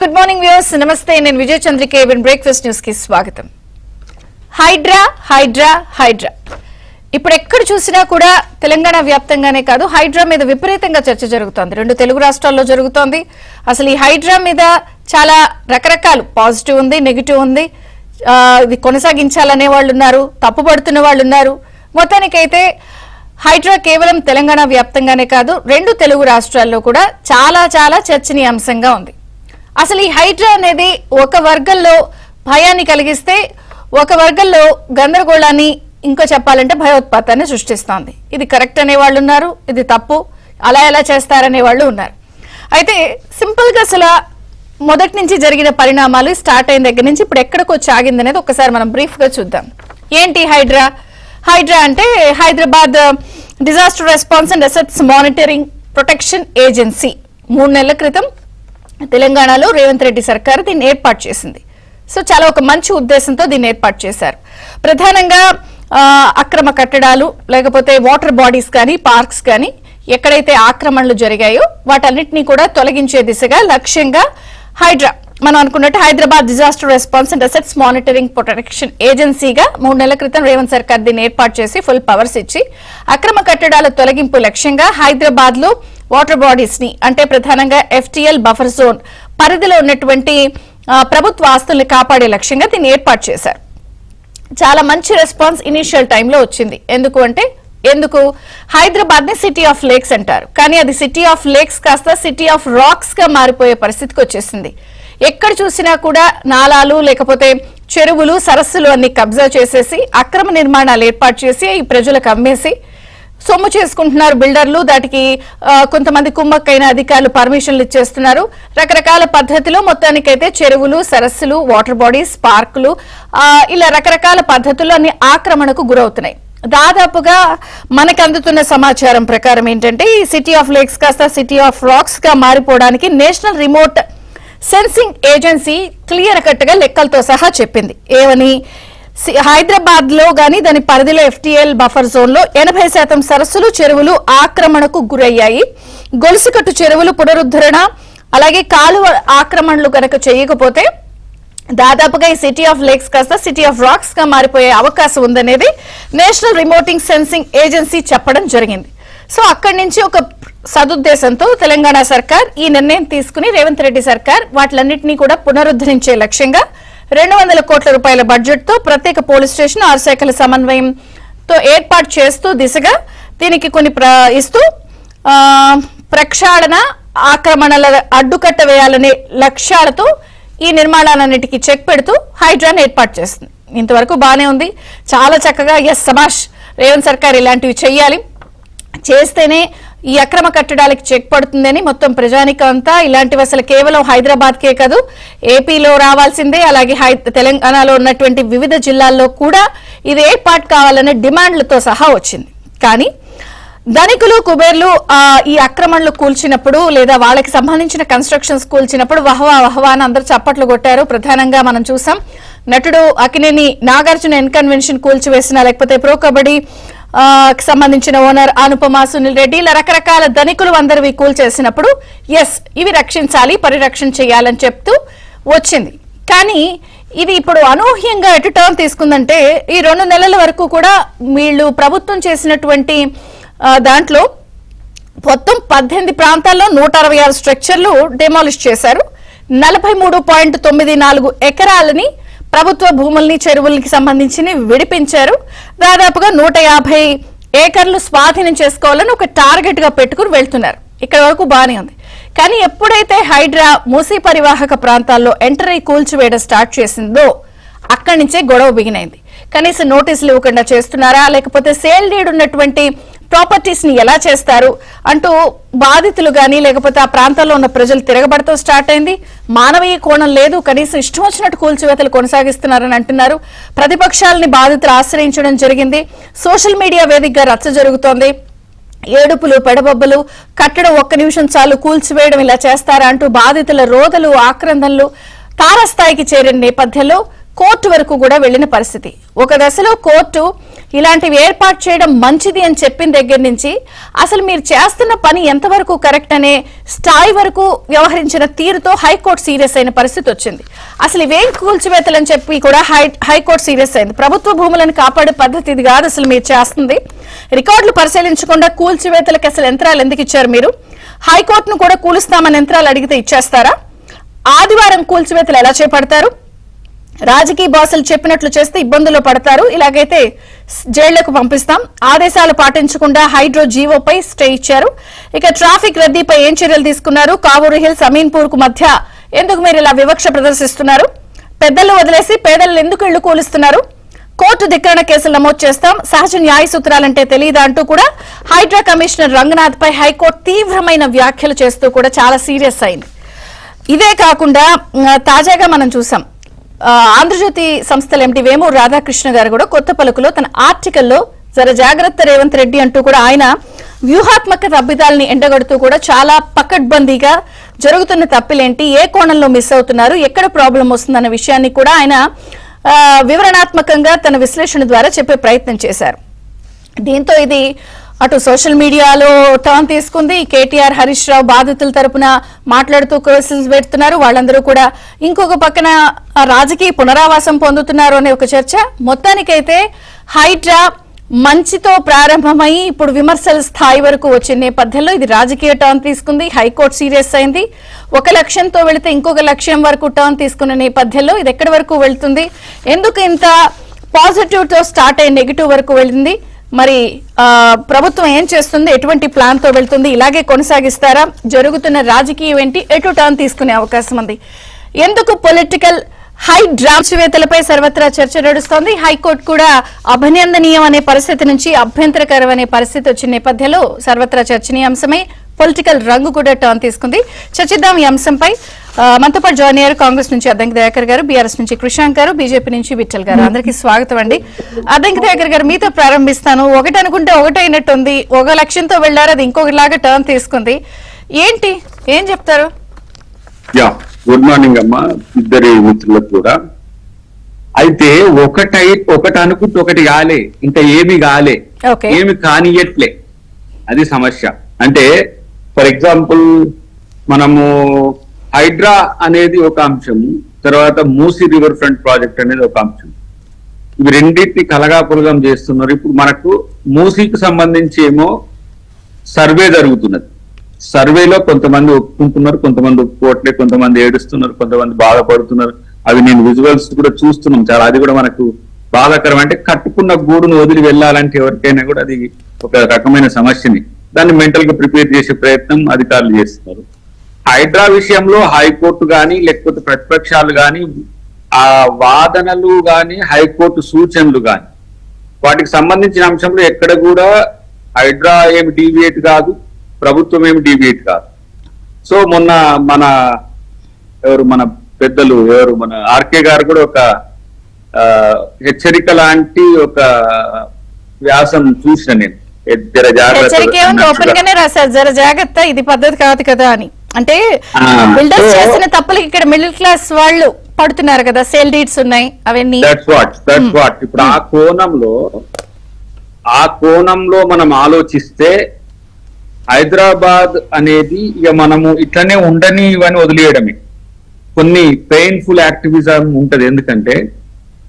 Good morning viewers, నమస్తే. నేను విజయ Chandrika. Breakfast news కి స్వాగతం. హైడ్రా హైడ్రా హైడ్రా ఇప్పుడు ఎక్కడ చూసినా కూడా తెలంగాణ వ్యాప్తంగానే కాదు, హైడ్రా మీద విపరీతంగా చర్చ జరుగుతోంది. రెండు తెలుగు రాష్ట్రాల్లో జరుగుతోంది. అసలు ఈ హైడ్రా మీద చాలా రకరకాలు పాజిటివ్ ఉంది, నెగిటివ్ ఉంది. ఇది కొనసాగించాలనే వాళ్ళు ఉన్నారు, తప్పుపడుతున్న వాళ్ళు ఉన్నారు. మొత్తానికైతే హైడ్రా కేవలం తెలంగాణ వ్యాప్తంగానే కాదు, రెండు తెలుగు రాష్ట్రాల్లో కూడా చాలా చాలా చర్చనీయాంశంగా ఉంది. అసలు ఈ హైడ్రా అనేది ఒక వర్గంలో భయాన్ని కలిగిస్తే, ఒక వర్గంలో గందరగోళాన్ని, ఇంకో చెప్పాలంటే భయోత్పాతాన్ని సృష్టిస్తోంది. ఇది కరెక్ట్ అనే వాళ్ళు ఉన్నారు, ఇది తప్పు, అలా ఎలా చేస్తారనే వాళ్ళు ఉన్నారు. అయితే సింపుల్ గా అసలు మొదటి నుంచి జరిగిన పరిణామాలు స్టార్ట్ అయిన దగ్గర నుంచి ఇప్పుడు ఎక్కడికి వచ్చి ఆగింది అనేది ఒకసారి మనం బ్రీఫ్ గా చూద్దాం. ఏంటి హైడ్రా? హైడ్రా అంటే Hyderabad disaster response and assets monitoring protection agency. 3 నెలల క్రితం తెలంగాణలో రేవంత్ రెడ్డి సర్కారు దీన్ని ఏర్పాటు చేసింది. సో చాలా ఒక మంచి ఉద్దేశంతో దీన్ని ఏర్పాటు చేశారు. ప్రధానంగా అక్రమ కట్టడాలు, లేకపోతే వాటర్ బాడీస్ కానీ, పార్క్స్ కానీ ఎక్కడైతే ఆక్రమణలు జరిగాయో వాటన్నిటినీ కూడా తొలగించే దిశగా లక్ష్యంగా హైడ్రా, మనం అనుకున్నట్టు Hyderabad disaster response and assets monitoring protection ఏజెన్సీగా 3 నెలల క్రితం రేవంత్ సర్కార్ దీన్ని ఏర్పాటు చేసి ఫుల్ పవర్స్ ఇచ్చి అక్రమ కట్టడాల తొలగింపు లక్ష్యంగా హైదరాబాద్ లో వాటర్ బాడీస్ ని, అంటే ప్రధానంగా FTL బఫర్ జోన్ పరిధిలో ఉన్నటువంటి ప్రభుత్వ ఆస్తుల్ని కాపాడే లక్ష్యంగా దీన్ని ఏర్పాటు చేశారు. చాలా మంచి రెస్పాన్స్ ఇనిషియల్ టైంలో వచ్చింది. ఎందుకు హైదరాబాద్ ని సిటీ ఆఫ్ లేక్స్ అంటారు, కానీ అది సిటీ ఆఫ్ లేక్స్ కాస్త సిటీ ఆఫ్ రాక్స్ గా మారిపోయే పరిస్థితికి వచ్చేసింది. ఎక్కడ చూసినా కూడా నాలాలు, లేకపోతే చెరువులు, సరస్సులు అన్ని కబ్జా చేసేసి అక్రమ నిర్మాణాలు ఏర్పాటు చేసి ఈ ప్రజలకు అమ్మేసి సొమ్ము చేసుకుంటున్నారు బిల్డర్లు. దాటికి కొంతమంది కుమ్మక్కైన అధికారులు పర్మిషన్లు ఇచ్చేస్తున్నారు. రకరకాల పద్ధతిలో మొత్తానికైతే చెరువులు, సరస్సులు, వాటర్ బాడీస్, పార్కులు, ఇలా రకరకాల పద్ధతుల్లో అన్ని ఆక్రమణకు గురవుతున్నాయి. దాదాపుగా మనకు అందుతున్న సమాచారం ప్రకారం ఏంటంటే ఈ సిటీ ఆఫ్ లేక్స్ కాస్త సిటీ ఆఫ్ రాక్స్ గా మారిపోవడానికి national remote sensing agency clear cut గా లెక్కలతో సహా చెప్పింది. ఏమని? హైదరాబాద్ లో గాని దాని పరిధిలో FTL బఫర్ జోన్ లో 80% సరస్సులు, చెరువులు ఆక్రమణకు గురయ్యాయి. గొలుసుకట్టు చెరువులు పునరుద్ధరణ, అలాగే కాలువ ఆక్రమణలు గనక చేయకపోతే దాదాపుగా ఈ సిటీ ఆఫ్ లేక్స్ కాస్త సిటీ ఆఫ్ రాక్స్ గా మారిపోయే అవకాశం ఉందనేది నేషనల్ రిమోటింగ్ సెన్సింగ్ ఏజెన్సీ చెప్పడం జరిగింది. సో అక్కడి నుంచి ఒక సదుద్దేశంతో తెలంగాణ సర్కార్ ఈ నిర్ణయం తీసుకుని రేవంత్ రెడ్డి సర్కార్ వాటిలన్నింటినీ కూడా పునరుద్ధరించే లక్ష్యంగా 200 కోట్ల రూపాయల బడ్జెట్ తో ప్రత్యేక పోలీస్ స్టేషన్, 6 శాఖల సమన్వయంతో ఏర్పాటు చేస్తూ దిశగా దీనికి కొన్ని ఇస్తూ ప్రక్షాళన, ఆక్రమణల అడ్డుకట్ట వేయాలనే లక్ష్యాలతో ఈ నిర్మాణాలన్నిటికీ చెక్ పెడుతూ హైడ్రాను ఏర్పాటు చేస్తుంది. ఇంతవరకు బానే ఉంది, చాలా చక్కగా. ఎస్, సబాష్, రేవంత్ సర్కార్ ఇలాంటివి చెయ్యాలి, చేస్తేనే ఈ అక్రమ కట్టడాలకి చెక్ పడుతుందని మొత్తం ప్రజానికం అంతా ఇలాంటివి అసలు కేవలం హైదరాబాద్ కే కాదు, ఏపీలో రావాల్సిందే. అలాగే తెలంగాణలో ఉన్నటువంటి వివిధ జిల్లాల్లో కూడా ఇది ఏర్పాటు కావాలనే డిమాండ్లతో సహా వచ్చింది. కానీ ధనికులు, కుబేర్లు ఈ ఆక్రమణలు కూల్చినప్పుడు, లేదా వాళ్ళకి సంబంధించిన కన్స్ట్రక్షన్స్ కూల్చినప్పుడు వహవా అని అందరూ చప్పట్లు కొట్టారు. ప్రధానంగా మనం చూసాం, నటుడు అక్కినేని నాగార్జున ఇన్కన్వెన్షన్ కూల్చివేసిన, లేకపోతే ప్రో కబడ్డీ సంబంధించిన ఓనర్ అనుపమ, సునీల్ రెడ్డి, ఇలా రకరకాల ధనికులు అందరివి కూల్చేసినప్పుడు ఎస్ ఇవి రక్షించాలి, పరిరక్షణ చేయాలని చెప్తూ వచ్చింది. కానీ ఇది ఇప్పుడు అనూహ్యంగా ఎటు టర్న్ తీసుకుందంటే ఈ 2 నెలల వరకు కూడా వీళ్ళు ప్రభుత్వం చేసినటువంటి దాంట్లో మొత్తం 18 ప్రాంతాల్లో 166 స్ట్రక్చర్లు డెమాలిష్ చేశారు. 43.94 ఎకరాలని ప్రభుత్వ భూముల్ని, చెరువులకి సంబంధించి విడిపించారు. దాదాపుగా 150 ఏకర్లు స్వాధీనం చేసుకోవాలని ఒక టార్గెట్ గా పెట్టుకుని వెళ్తున్నారు. ఇక్కడ వరకు బానే ఉంది. కానీ ఎప్పుడైతే హైడ్రా మూసీ పరివాహక ప్రాంతాల్లో ఎంటర్ అయి కూల్చివేయడం స్టార్ట్ చేసిందో అక్కడి నుంచే గొడవ బిగినైంది. కనీసం నోటీసులు ఇవ్వకుండా చేస్తున్నారా, లేకపోతే సేల్ డీడ్ ఉన్నటువంటి ప్రాపర్టీస్ ని ఎలా చేస్తారు అంటూ బాధితులు గాని, లేకపోతే ఆ ప్రాంతాల్లో ఉన్న ప్రజలు తిరగబడతో స్టార్ట్ అయింది. మానవీయ కోణం లేదు, కనీసం ఇష్టం వచ్చినట్టు కూల్చివేతలు కొనసాగిస్తున్నారని అంటున్నారు. ప్రతిపక్షాలని బాధితులు ఆశ్రయించడం జరిగింది. సోషల్ మీడియా వేదికగా రచ్చ జరుగుతోంది. ఏడుపులు, పెడబొబ్బలు, కట్టడం 1 నిమిషం చాలు, కూల్చివేయడం ఇలా చేస్తారా అంటూ బాధితుల రోదలు, ఆక్రందనలు తారస్థాయికి చేరిన నేపథ్యంలో కోర్టు వరకు కూడా వెళ్లిన పరిస్థితి. ఒక దశలో కోర్టు ఇలాంటివి ఏర్పాటు చేయడం మంచిది అని చెప్పిన దగ్గర నుంచి అసలు మీరు చేస్తున్న పని ఎంతవరకు కరెక్ట్ అనే స్థాయి వరకు వ్యవహరించిన తీరుతో హైకోర్టు సీరియస్ అయిన పరిస్థితి వచ్చింది. అసలు ఇవేం కూల్చివేతలని చెప్పి కూడా హైకోర్టు సీరియస్ అయింది. ప్రభుత్వ భూములను కాపాడే పద్ధతి ఇది కాదు అసలు మీరు చేస్తుంది. రికార్డులు పరిశీలించకుండా కూల్చివేతలకు అసలు యంత్రాలు ఎందుకు ఇచ్చారు మీరు? హైకోర్టును కూడా కూలుస్తామని యంత్రాలు అడిగితే ఇచ్చేస్తారా? ఆదివారం కూల్చివేతలు ఎలా చేపడతారు? రాజకీయ బాసులు చెప్పినట్లు చేస్తే ఇబ్బందుల్లో పడతారు. ఇలాగైతే జైళ్లకు పంపిస్తాం. ఆదేశాలు పాటించకుండా హైడ్రో జీవోపై స్టే ఇచ్చారు. ఇక ట్రాఫిక్ రద్దీపై ఏం చర్యలు తీసుకున్నారు? కావూరు హిల్స్ అమీన్పూర్ కు మధ్య ఎందుకు మీరు ఇలా వివక్ష ప్రదర్శిస్తున్నారు? పెద్దలు వదిలేసి పేదలను ఎందుకు ఇళ్లు కూలుస్తున్నారు? కోర్టు ధిక్కరణ కేసులు నమోదు చేస్తాం. సహజ న్యాయ సూత్రాలంటే తెలియదా అంటూ కూడా హైడ్రా కమిషనర్ రంగనాథ్ పై హైకోర్టు తీవ్రమైన వ్యాఖ్యలు చేస్తూ కూడా చాలా సీరియస్ అయింది. ఇదే కాకుండా తాజాగా మనం చూసాం ఆంధ్రజ్యోతి సంస్థల ఎండి వేమూరు రాధాకృష్ణ గారు కూడా కొత్త పలుకులో తన ఆర్టికల్లో జర జాగ్రత్త రేవంత్ రెడ్డి అంటూ కూడా ఆయన వ్యూహాత్మక తప్పిదాలని ఎండగడుతూ కూడా చాలా పకడ్బందీగా జరుగుతున్న తప్పులేంటి, ఏ కోణంలో మిస్ అవుతున్నారు, ఎక్కడ ప్రాబ్లం వస్తుందన్న విషయాన్ని కూడా ఆయన వివరణాత్మకంగా తన విశ్లేషణ ద్వారా చెప్పే ప్రయత్నం చేశారు. దీంతో ఇది అటు సోషల్ మీడియాలో టర్న్ తీసుకుంది. కేటీఆర్, హరీష్ రావు బాధితుల తరపున మాట్లాడుతూ కేసులు పెడుతున్నారు. వాళ్ళందరూ కూడా ఇంకొక పక్కన రాజకీయ పునరావాసం పొందుతున్నారు అనే ఒక చర్చ. మొత్తానికైతే హైడ్రా మంచితో ప్రారంభమై ఇప్పుడు విమర్శల స్థాయి వరకు వచ్చిన నేపథ్యంలో ఇది రాజకీయ టర్న్ తీసుకుంది. హైకోర్టు సీరియస్ అయింది. ఒక లక్ష్యంతో వెళితే ఇంకొక లక్ష్యం వరకు టర్న్ తీసుకున్న నేపథ్యంలో ఇది ఎక్కడి వరకు వెళ్తుంది? ఎందుకు ఇంత పాజిటివ్ తో స్టార్ట్ అయ్యి నెగిటివ్ వరకు వెళ్ళింది? మరి ప్రభుత్వం ఏం చేస్తుంది? ఎటువంటి ప్లాన్ తో వెళ్తుంది? ఇలాగే కొనసాగిస్తారా? జరుగుతున్న రాజకీయం ఏంటి? ఎటు టర్న్ తీసుకునే అవకాశం ఉంది? ఎందుకు పొలిటికల్ హైడ్రావేతలపై సర్వత్రా చర్చ నడుస్తోంది. హైకోర్టు కూడా అభినందనీయం అనే పరిస్థితి నుంచి అభ్యంతరకరం అనే పరిస్థితి వచ్చిన నేపథ్యంలో సర్వత్రా చర్చనీయాంశమై పొలిటికల్ రంగు కూడా టర్న్ తీసుకుంది. చర్చిద్దాం ఈ అంశంపై. మనతో పాటు జాయిన్ అయ్యారు కాంగ్రెస్ నుంచి అద్దంకి దయాకర్ గారు, బీఆర్ఎస్ నుంచి కృషాంక్ గారు, బీజేపీ నుంచి విఠల్ గారు. అందరికీ స్వాగతం అండి. అద్దంకి దయాకర్ గారు, మీతో ప్రారంభిస్తాను. ఒకటి అనుకుంటే ఒకటైనట్టు ఉంది. ఒక లక్ష్యంతో వెళ్లారు, అది ఇంకొకలాగా టర్న్ తీసుకుంది. ఏంటి, ఏం చెప్తారు? గుడ్ మార్నింగ్ అమ్మా, ఇద్దరి మిత్రులకు కూడా. అయితే ఒకటి అనుకుంటే ఒకటి కాలే, ఇంకా ఏమి కాలే, ఏమి కానియట్లే, అది సమస్య. అంటే ఫర్ ఎగ్జాంపుల్ మనము హైడ్రా అనేది ఒక అంశం, తర్వాత మూసీ రివర్ ఫ్రంట్ ప్రాజెక్ట్ అనేది ఒక అంశం. ఇవి రెండింటిని కలగాపులగం చేస్తున్నారు. ఇప్పుడు మనకు మూసీకి సంబంధించి ఏమో సర్వే జరుగుతున్నది. సర్వేలో కొంతమంది ఒప్పుకుంటున్నారు, కొంతమంది ఒప్పుకోవట్లేదు, కొంతమంది ఏడుస్తున్నారు, కొంతమంది బాధపడుతున్నారు. అవి నేను విజువల్స్ కూడా చూస్తున్నాం చాలా. అది కూడా మనకు బాధాకరం. అంటే కట్టుకున్న గూడును వదిలి వెళ్ళాలంటే ఎవరికైనా కూడా అది ఒక రకమైన సమస్యని, దాన్ని మెంటల్ గా ప్రిపేర్ చేసే ప్రయత్నం అధికారులు చేస్తున్నారు. హైడ్రా విషయంలో హైకోర్టు గాని లేకపోతే ప్రతిపక్షాలు గాని ఆ వాదనలు గాని హైకోర్టు సూచనలు గాని వాటికి సంబంధించిన అంశంలో ఎక్కడ కూడా హైడ్రా ఏమి డీవియేట్ కాదు, ప్రభుత్వం ఏమి డీవియేట్ కాదు. సో మొన్న మన పెద్దలు మన ఆర్కే గారు కూడా ఒక హెచ్చరిక లాంటి ఒక వ్యాసం చూసిన నేను. ఓపెన్ గానే రాశారు, జర జాగ్రత్త, ఇది పద్ధతి కాదు కదా అని. అంటే బిల్డర్స్ చేసిన తప్పులకి ఇక్కడ మిడిల్ క్లాస్ వాళ్ళు పడుతున్నారు కదా, సేల్ డీడ్స్ ఉన్నాయి అవన్నీ. ఇప్పుడు ఆ కోణంలో మనం ఆలోచిస్తే హైదరాబాద్ అనేది ఇక మనము ఇట్లనే ఉండని ఇవన్నీ వదిలేయడమే. కొన్ని పెయిన్ఫుల్ యాక్టివిజం ఉంటది. ఎందుకంటే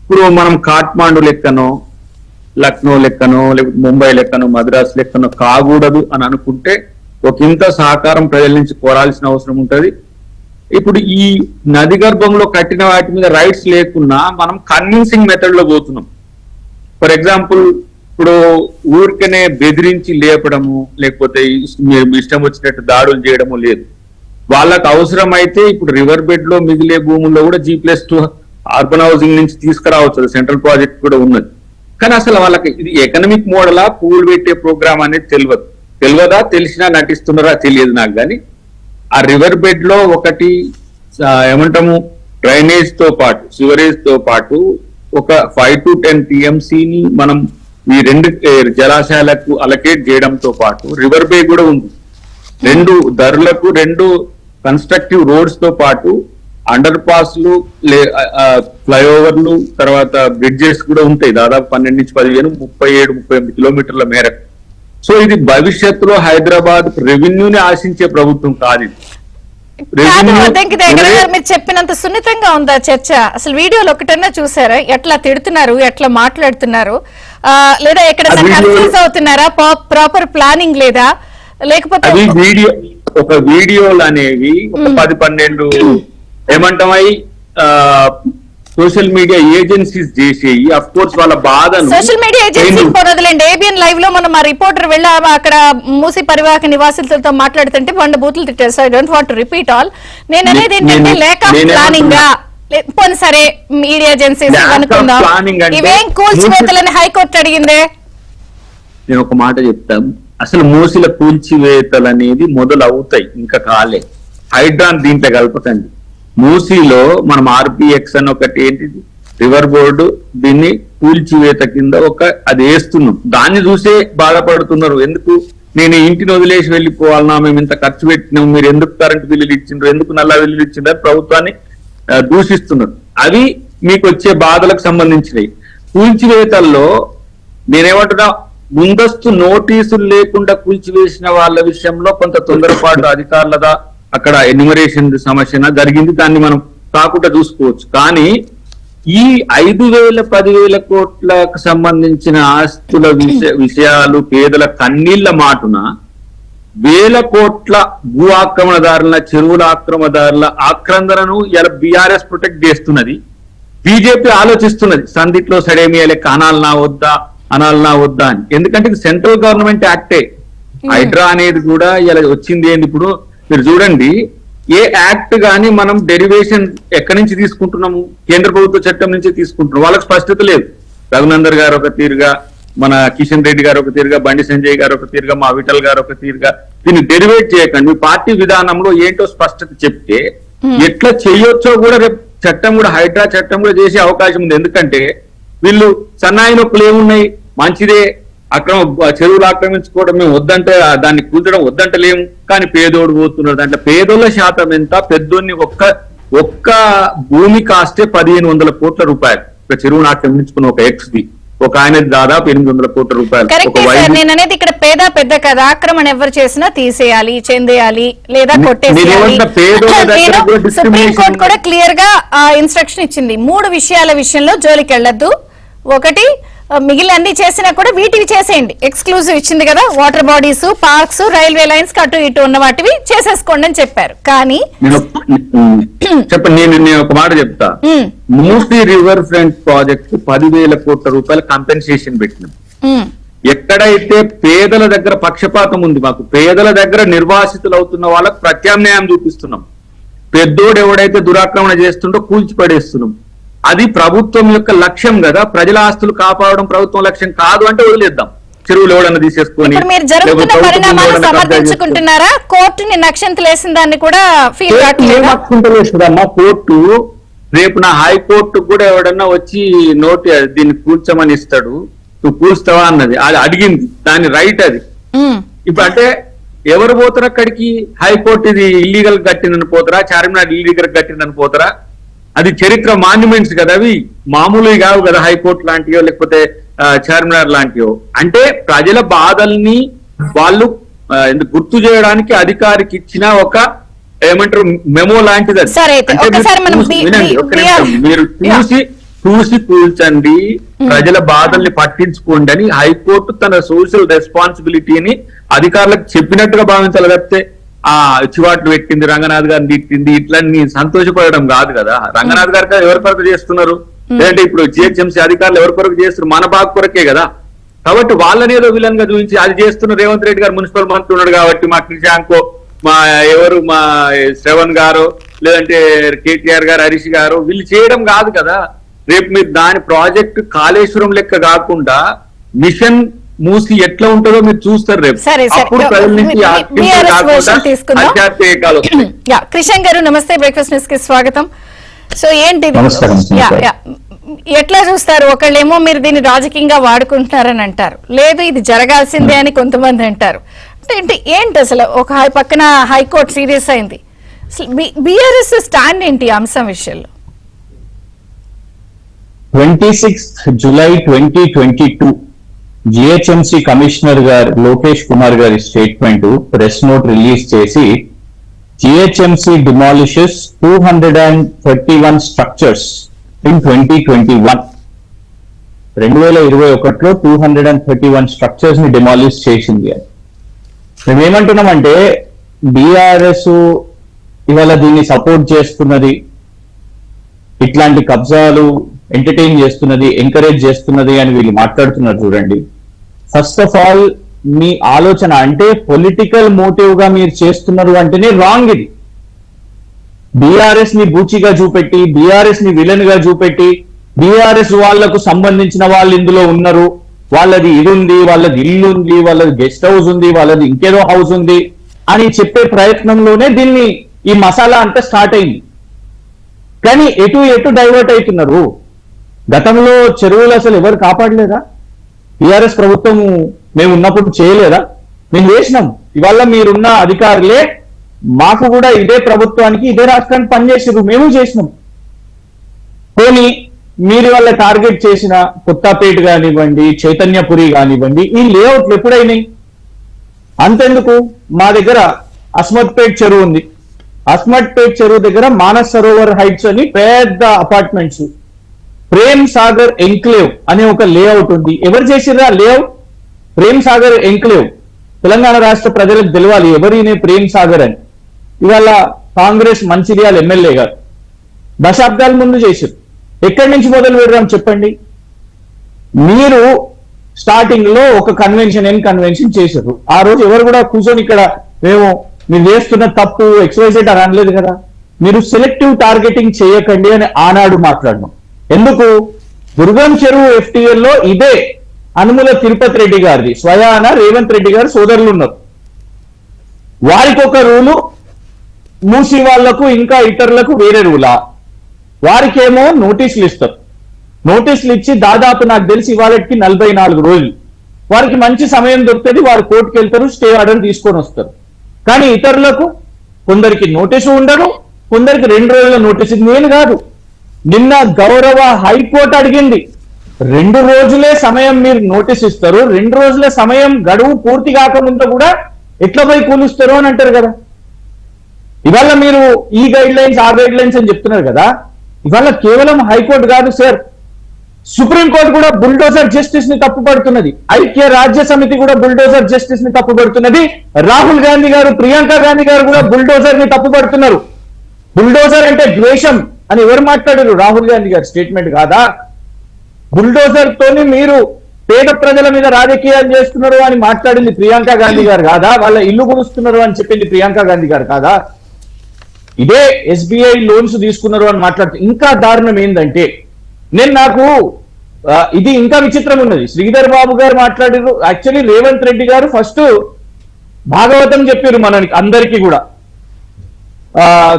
ఇప్పుడు మనం కాఠ్మాండు లెక్కనో, లక్నో లెక్కనో, లేకపోతే ముంబై లెక్కనో, మద్రాసు లెక్కనో కాకూడదు అని అనుకుంటే ఒక ఇంత సహకారం ప్రజల నుంచి కోరాల్సిన అవసరం ఉంటది. ఇప్పుడు ఈ నది గర్భంలో కట్టిన వాటి మీద రైట్స్ లేకున్నా మనం కన్విన్సింగ్ మెథడ్ లో పోతున్నాం. ఫర్ ఎగ్జాంపుల్ ఇప్పుడు ఊరికనే బెదిరించి లేపడము, లేకపోతే ఇష్టం వచ్చినట్టు దాడులు చేయడము లేదు. వాళ్ళకు అవసరమైతే ఇప్పుడు రివర్ బెడ్ లో మిగిలే భూముల్లో కూడా G+2 అర్బన్ హౌసింగ్ నుంచి తీసుకురావచ్చు, సెంట్రల్ ప్రాజెక్ట్ కూడా ఉన్నది. కానీ అసలు వాళ్ళకి ఇది ఎకనామిక్ మోడలా, పూల్ పెట్టే ప్రోగ్రామ్ అనేది తెలియదా, తెలిసినా నటిస్తున్నారా తెలియదు నాకు. కానీ ఆ రివర్ బెడ్ లో ఒకటి ఏమంటాము డ్రైనేజ్ తో పాటు సివరేజ్ తో పాటు ఒక 5 to 10 TMCని మనం ఈ రెండు జలాశయాలకు అలకేట్ చేయడంతో పాటు రివర్ బే కూడా ఉంది. రెండు ధరలకు 2 కన్స్ట్రక్టివ్ రోడ్స్ తో పాటు అండర్ పాస్లు ఫ్లైఓవర్లు తర్వాత బ్రిడ్జెస్ కూడా ఉంటాయి. దాదాపు 12 నుంచి 15, 37, 38 కిలోమీటర్ల మేరకు. సో ఇది భవిష్యత్తులో హైదరాబాద్ రెవెన్యూని ఆశించే ప్రభుత్వం కాదు ఇది. వెంకట దగ్గర మీరు చెప్పినంత సున్నితంగా ఉందా చర్చ? అసలు వీడియోలు ఒకటన్నా చూసారా? ఎట్లా తిడుతున్నారు, ఎట్లా మాట్లాడుతున్నారు, లేదా ఎక్కడైనా కన్ఫ్యూజ్ అవుతున్నారా? ప్రాపర్ ప్లానింగ్ లేదా? లేకపోతే ఒక వీడియోలు అనేవి ఒక 10-12 ఏమంటామై సోషల్ మీడియా ఏజెన్సీస్ చేసేయి. అఫ్ కోర్స్ వాళ్ళ బాధను సోషల్ మీడియా ఏజెన్సీ పోనదులేండి. ఏబిఎన్ లైవ్ లో మనం ఆ రిపోర్టర్ వెళ్ళి అక్కడ మూసి పరివాహక నివాసితులతో మాట్లాడుతుంటే 100 బూతులు తిట్టారు. So I don't want to repeat all. నేను అనేది ఏంటంటే లేక్ ఆఫ్ ప్లానింగ్ గా పోనీ సరే మీడియా ఏజెన్సీస్ అనుకుందాం, ఇవేం కూల్చివేతలని హైకోర్టు అడిగిందే. నేను ఒక మాట చెప్తాను, అసలు మూసిల కూల్చివేతలు అనేది మొదలు అవుతాయి, ఇంకా కాలే. హైడ్రాన్ దీంట్లో కలపకండి. మూసీలో మనం ఆర్పిఎక్స్ అని ఒకటి ఏంటిది రివర్ బోర్డు, దీన్ని కూల్చివేత కింద అది వేస్తున్నాం. దాన్ని చూసే బాధపడుతున్నారు. ఎందుకు నేను ఇంటిని వదిలేసి వెళ్ళిపోవాలన్నా, మేము ఇంత ఖర్చు పెట్టినాం, మీరు ఎందుకు కరెంటు బిల్లులు ఇచ్చిండ్రు, ఎందుకు నల్ల బిల్లులు ఇచ్చిండ్రు, ప్రభుత్వాన్ని దూషిస్తున్నారు. అవి మీకు వచ్చే బాధలకు సంబంధించినవి. కూల్చివేతల్లో నేనేమంటున్నా, ముందస్తు నోటీసులు లేకుండా కూల్చివేసిన వాళ్ళ విషయంలో కొంత తొందరపాటు అధికారులదా అక్కడ ఎన్యూమరేషన్ సమస్య జరిగింది, దాన్ని మనం కాకుండా చూసుకోవచ్చు. కానీ ఈ 5,000-10,000 కోట్లకు సంబంధించిన ఆస్తుల విషయాలు పేదల కన్నీళ్ల మాటున 1,000 కోట్ల భూ ఆక్రమణదారుల, చెరువుల ఆక్రమణదారుల ఆక్రందనను ఇలా బీఆర్ఎస్ ప్రొటెక్ట్ చేస్తున్నది. బీజేపీ ఆలోచిస్తున్నది సందిట్లో సడేమియా లెక్క అనాలనా వద్దా అని. ఎందుకంటే ఇది సెంట్రల్ గవర్నమెంట్ యాక్టే. హైడ్రా అనేది కూడా ఇలా వచ్చింది ఏంది? ఇప్పుడు మీరు చూడండి, ఏ యాక్ట్ గాని మనం డెరివేషన్ ఎక్కడి నుంచి తీసుకుంటున్నాము? కేంద్ర ప్రభుత్వ చట్టం నుంచి తీసుకుంటున్నాం. వాళ్ళకి స్పష్టత లేదు. రఘునందర్ గారు ఒక తీరుగా, మన కిషన్ రెడ్డి గారు ఒక తీరుగా, బండి సంజయ్ గారు ఒక తీరుగా, మా విఠల్ గారు ఒక తీరుగా. దీన్ని డెరివేట్ చేయకండి. మీ పార్టీ విధానంలో ఏంటో స్పష్టత చెప్తే ఎట్లా చేయొచ్చో కూడా రేపు చట్టం కూడా, హైడ్రా చట్టం కూడా చేసే అవకాశం ఉంది. ఎందుకంటే వీళ్ళు సన్నాయి నొప్పులు ఏమున్నాయి, మంచిదే, చెరువులు ఆక్రమించుకోవడం మేము వద్దంటే, దాన్ని కూల్చడం వద్దంటలేము, కానీ పేదోడు పోతున్నాడు. దాంట్లో పేదోళ్ళ శాతం ఎంత? పెద్దోన్ని ఒక్క భూమి కాస్టే 1,500 కోట్ల రూపాయలు. ఒక చెరువును ఆక్రమించుకున్న ఒక ఎక్స్ది ఒక ఆయన దాదాపు 800 కోట్ల రూపాయలు. నేను అనేది ఇక్కడ పేద పెద్ద కదా, ఆక్రమణ ఎవరు చేసినా తీసేయాలి, చెందేయాలి, లేదా కొట్టేసేయాలి. సుప్రీంకోర్టు కూడా క్లియర్ గా ఇన్స్ట్రక్షన్ ఇచ్చింది. 3 విషయాల విషయంలో జోలికి వెళ్ళొద్దు. ఒకటి, మిగిలిన అన్ని చేసినా కూడా వీటివి చేసేయండి. ఎక్స్క్లూజివ్ ఇచ్చింది కదా, water bodies, parks, railway lines అటు ఇటు ఉన్న వాటివి చేసేసుకోండి అని చెప్పారు. కానీ చెప్పండి, నేను ఒక మాట చెప్తా. మూసీ రివర్ ఫ్రంట్ ప్రాజెక్ట్ 10,000 కోట్ల రూపాయల కంపెన్సేషన్ పెట్టినాం. ఎక్కడైతే పేదల దగ్గర పక్షపాతం ఉంది, మాకు పేదల దగ్గర నిర్వాసితులు అవుతున్న వాళ్ళకు ప్రత్యామ్నాయం చూపిస్తున్నాం. పెద్దోడు ఎవడైతే దురాక్రమణ చేస్తుండో కూల్చిపడేస్తున్నాం. అది ప్రభుత్వం యొక్క లక్ష్యం కదా. ప్రజల ఆస్తులు కాపాడడం ప్రభుత్వం లక్ష్యం కాదు అంటే వదిలేద్దాం. చెరువులు ఎవడన్నా తీసేసుకొని మీరు జరుగుతున్న పరిణామాలు సమర్థించుకుంటున్నారా? కోర్టుని నక్షంతలేసిన దాన్ని కూడా ఫీల్ కావట్లేదమ్మా. కోర్టు రేపు నా హైకోర్టు కూడా ఎవడన్నా వచ్చి దీన్ని కూల్చమని ఇస్తాడు, నువ్వు కూల్స్తావా అన్నది, అది అడిగింది, దాని రైట్ అది. ఇప్పుడు అంటే ఎవరు పోతారా అక్కడికి? హైకోర్టు ఇది ఇల్లీగల్ కట్టిందని పోతారా? చార్మినార్ ఇల్లీగల్ కట్టిందని పోతారా? అది చరిత్ర మాన్యుమెంట్స్ కదా, అవి మామూలుగా కావు కదా. హైకోర్టు లాంటివో లేకపోతే చార్మినార్ లాంటివో. అంటే ప్రజల బాధల్ని వాళ్ళు గుర్తు చేయడానికి అధికారికి ఇచ్చిన ఒక ఏమంటారు మెమో లాంటిది. మీరు చూసి కూల్చండి, ప్రజల బాధల్ని పట్టించుకోండి అని హైకోర్టు తన సోషల్ రెస్పాన్సిబిలిటీని అధికారులకు చెప్పినట్టుగా భావించాలి. తప్పితే చివాట్లు పెట్టింది, రంగనాథ్ గారిని తిట్టింది, ఇట్లా సంతోషపడడం కాదు కదా. రంగనాథ్ గారికి ఎవరి కొరకు చేస్తున్నారు? లేదంటే ఇప్పుడు జిహెచ్ఎంసీ అధికారులు ఎవరి కొరకు చేస్తున్నారు? మన బాగు కొరకే కదా. కాబట్టి వాళ్ళని ఏదో విలన్ గా చూపించి అది చేస్తున్న రేవంత్ రెడ్డి గారు మున్సిపల్ మంత్రి ఉన్నాడు కాబట్టి, మా కిషాంకో, మా శ్రవణ్ గారు, లేదంటే కేటీఆర్ గారు, హరీష్ గారు, వీళ్ళు చేయడం కాదు కదా. రేపు మీరు దాని ప్రాజెక్ట్ కాళేశ్వరం లెక్క కాకుండా మిషన్ మూసి ఎట్లా ఉంటుందో మీరు చూస్తారు రేపు. అప్పుడు కృష్ణ గారు నమస్తే, బ్రేక్ఫాస్ట్ న్యూస్ కి స్వాగతం. సో ఏంటి ఎట్లా చూస్తారు? ఒకళ్ళేమో మీరు దీన్ని రాజకీయంగా వాడుకుంటున్నారని అంటారు, లేదు ఇది జరగాల్సిందే అని కొంతమంది అంటారు. అంటే ఏంటి అసలు? ఒక పక్కన హైకోర్టు సీరియస్ అయింది, బీఆర్ఎస్ స్టాండ్ ఏంటి ఈ అంశం విషయంలో? 26th July 2022 జిహెచ్ఎంసి కమిషనర్ గారు లోకేష్ కుమార్ గారి స్టేట్మెంట్ ప్రెస్ నోట్ రిలీజ్ చేసి జిహెచ్ఎంసి డిమాలిషెస్ 231 స్ట్రక్చర్స్ ఇన్ 2021. 2021లో 231 స్ట్రక్చర్స్ ని డిమాలిష్ చేసింది అని. మేమేమంటున్నామంటే బీఆర్ఎస్ ఇవాళ దీన్ని సపోర్ట్ చేస్తున్నది, ఇట్లాంటి కబ్జాలు ఎంటర్టైన్ చేస్తున్నది, ఎంకరేజ్ చేస్తున్నది అని వీళ్ళు మాట్లాడుతున్నారు చూడండి. ఫస్ట్ ఆఫ్ ఆల్ మీ ఆలోచన అంటే పొలిటికల్ మోటివ్ గా మీరు చేస్తున్నారు అంటేనే రాంగ్. ఇది బీఆర్ఎస్ ని బూచిగా చూపెట్టి, బీఆర్ఎస్ ని విలన్ గా చూపెట్టి, బీఆర్ఎస్ వాళ్లకు సంబంధించిన వాళ్ళు ఇందులో ఉన్నారు, వాళ్ళది ఇది ఉంది, వాళ్ళది ఇల్లు ఉంది, వాళ్ళది గెస్ట్ హౌస్ ఉంది, వాళ్ళది ఇంకేదో హౌస్ ఉంది అని చెప్పే ప్రయత్నంలోనే దీన్ని ఈ మసాలా అంతా స్టార్ట్ అయింది. కానీ ఎటు డైవర్ట్ అవుతున్నారు. గతంలో చెరువులు అసలు ఎవరు కాపాడలేదా? టీఆర్ఎస్ ప్రభుత్వం మేము ఉన్నప్పుడు చేయలేదా? మేము చేసినాం. ఇవాళ మీరున్న అధికారులే మాకు కూడా ఇదే ప్రభుత్వానికి ఇదే రాష్ట్రానికి పనిచేసారు, మేము చేసినాం. పోనీ మీరు వాళ్ళ టార్గెట్ చేసిన కొత్తపేట కానివ్వండి, చైతన్యపురి కానివ్వండి, ఈ లేఅవుట్లు ఎప్పుడైనాయి? అంతెందుకు, మా దగ్గర అస్మత్పేట్ చెరువు ఉంది. అస్మత్పేట్ చెరువు దగ్గర మానస్ సరోవర్ హైట్స్ అని పెద్ద అపార్ట్మెంట్స్, ప్రేమ్ సాగర్ ఎంక్లేవ్ అనే ఒక లేఅవుట్ ఉంది. ఎవరు చేసిర్రా లేఅవుట్? ప్రేమ్ సాగర్ ఎంక్లేవ్. తెలంగాణ రాష్ట్ర ప్రజలకు తెలవాలి ఎవరినే ప్రేమ్ సాగర్ అని. ఇవాళ కాంగ్రెస్ మంచిర్యాల ఎమ్మెల్యే గారు దశాబ్దాల ముందు చేశారు. ఎక్కడి నుంచి మొదలు పెడదాం చెప్పండి? మీరు స్టార్టింగ్ లో ఒక కన్వెన్షన్ చేశారు. ఆ రోజు ఎవరు కూడా కూర్చొని ఇక్కడ మీరు చేస్తున్న తప్పు ఎక్స్వైజెడ్ అని అనలేదు కదా. మీరు సెలెక్టివ్ టార్గెటింగ్ చేయకండి అని ఆనాడు మాట్లాడడం ఎందుకు? దుర్గం చెరువు FTL లో ఇదే అనుముల తిరుపతి రెడ్డి గారిది స్వయాన రేవంత్ రెడ్డి గారు సోదరులు ఉన్నారు. వారికి ఒక రూలు, మూసి వాళ్లకు ఇంకా ఇతరులకు వేరే రూలా? వారికేమో నోటీసులు ఇస్తారు. నోటీసులు ఇచ్చి దాదాపు నాకు తెలిసి ఇవాళకి 44 రోజులు వారికి మంచి సమయం దొరుకుతుంది. వారు కోర్టుకు వెళ్తారు, స్టే ఆర్డర్ తీసుకొని వస్తారు. కానీ ఇతరులకు కొందరికి నోటీసు ఉండరు, కొందరికి 2 రోజుల నోటీసు. నేను కాదు, నిన్న గౌరవ హైకోర్టు అడిగింది 2 రోజులే సమయం మీరు నోటీస్ ఇస్తారు, 2 రోజుల సమయం గడువు పూర్తి కాకముందు కూడా ఎట్లా పోయి కూలుస్తారు అని అంటారు కదా. ఇవాళ మీరు ఈ గైడ్ లైన్స్ ఆ గైడ్ లైన్స్ అని చెప్తున్నారు కదా. ఇవాళ కేవలం హైకోర్టు కాదు సార్, సుప్రీంకోర్టు కూడా బుల్డోజర్ జస్టిస్ ని తప్పుపడుతున్నది. ఐక్య రాజ్య సమితి కూడా బుల్డోజర్ జస్టిస్ ని తప్పుపడుతున్నది. రాహుల్ గాంధీ గారు, ప్రియాంక గాంధీ గారు కూడా బుల్డోజర్ ని తప్పుపడుతున్నారు. బుల్డోజర్ అంటే ద్వేషం అని ఎవరు మాట్లాడారు? రాహుల్ గాంధీ గారు స్టేట్మెంట్ కాదా? బుల్డోజర్ తోని మీరు పేద ప్రజల మీద రాజకీయాలు చేస్తున్నారు అని మాట్లాడింది ప్రియాంక గాంధీ గారు కాదా? వాళ్ళ ఇల్లు గురుస్తున్నారు అని చెప్పింది ప్రియాంక గాంధీ గారు కాదా? ఇదే SBI లోన్స్ తీసుకున్నారు అని మాట్లాడుతూ ఇంకా దారుణం ఏంటంటే, నాకు ఇది ఇంకా విచిత్రం ఉన్నది. శ్రీధర్ బాబు గారు మాట్లాడారు. యాక్చువల్లీ రేవంత్ రెడ్డి గారు ఫస్ట్ భాగవతం చెప్పారు మనకి అందరికీ కూడా.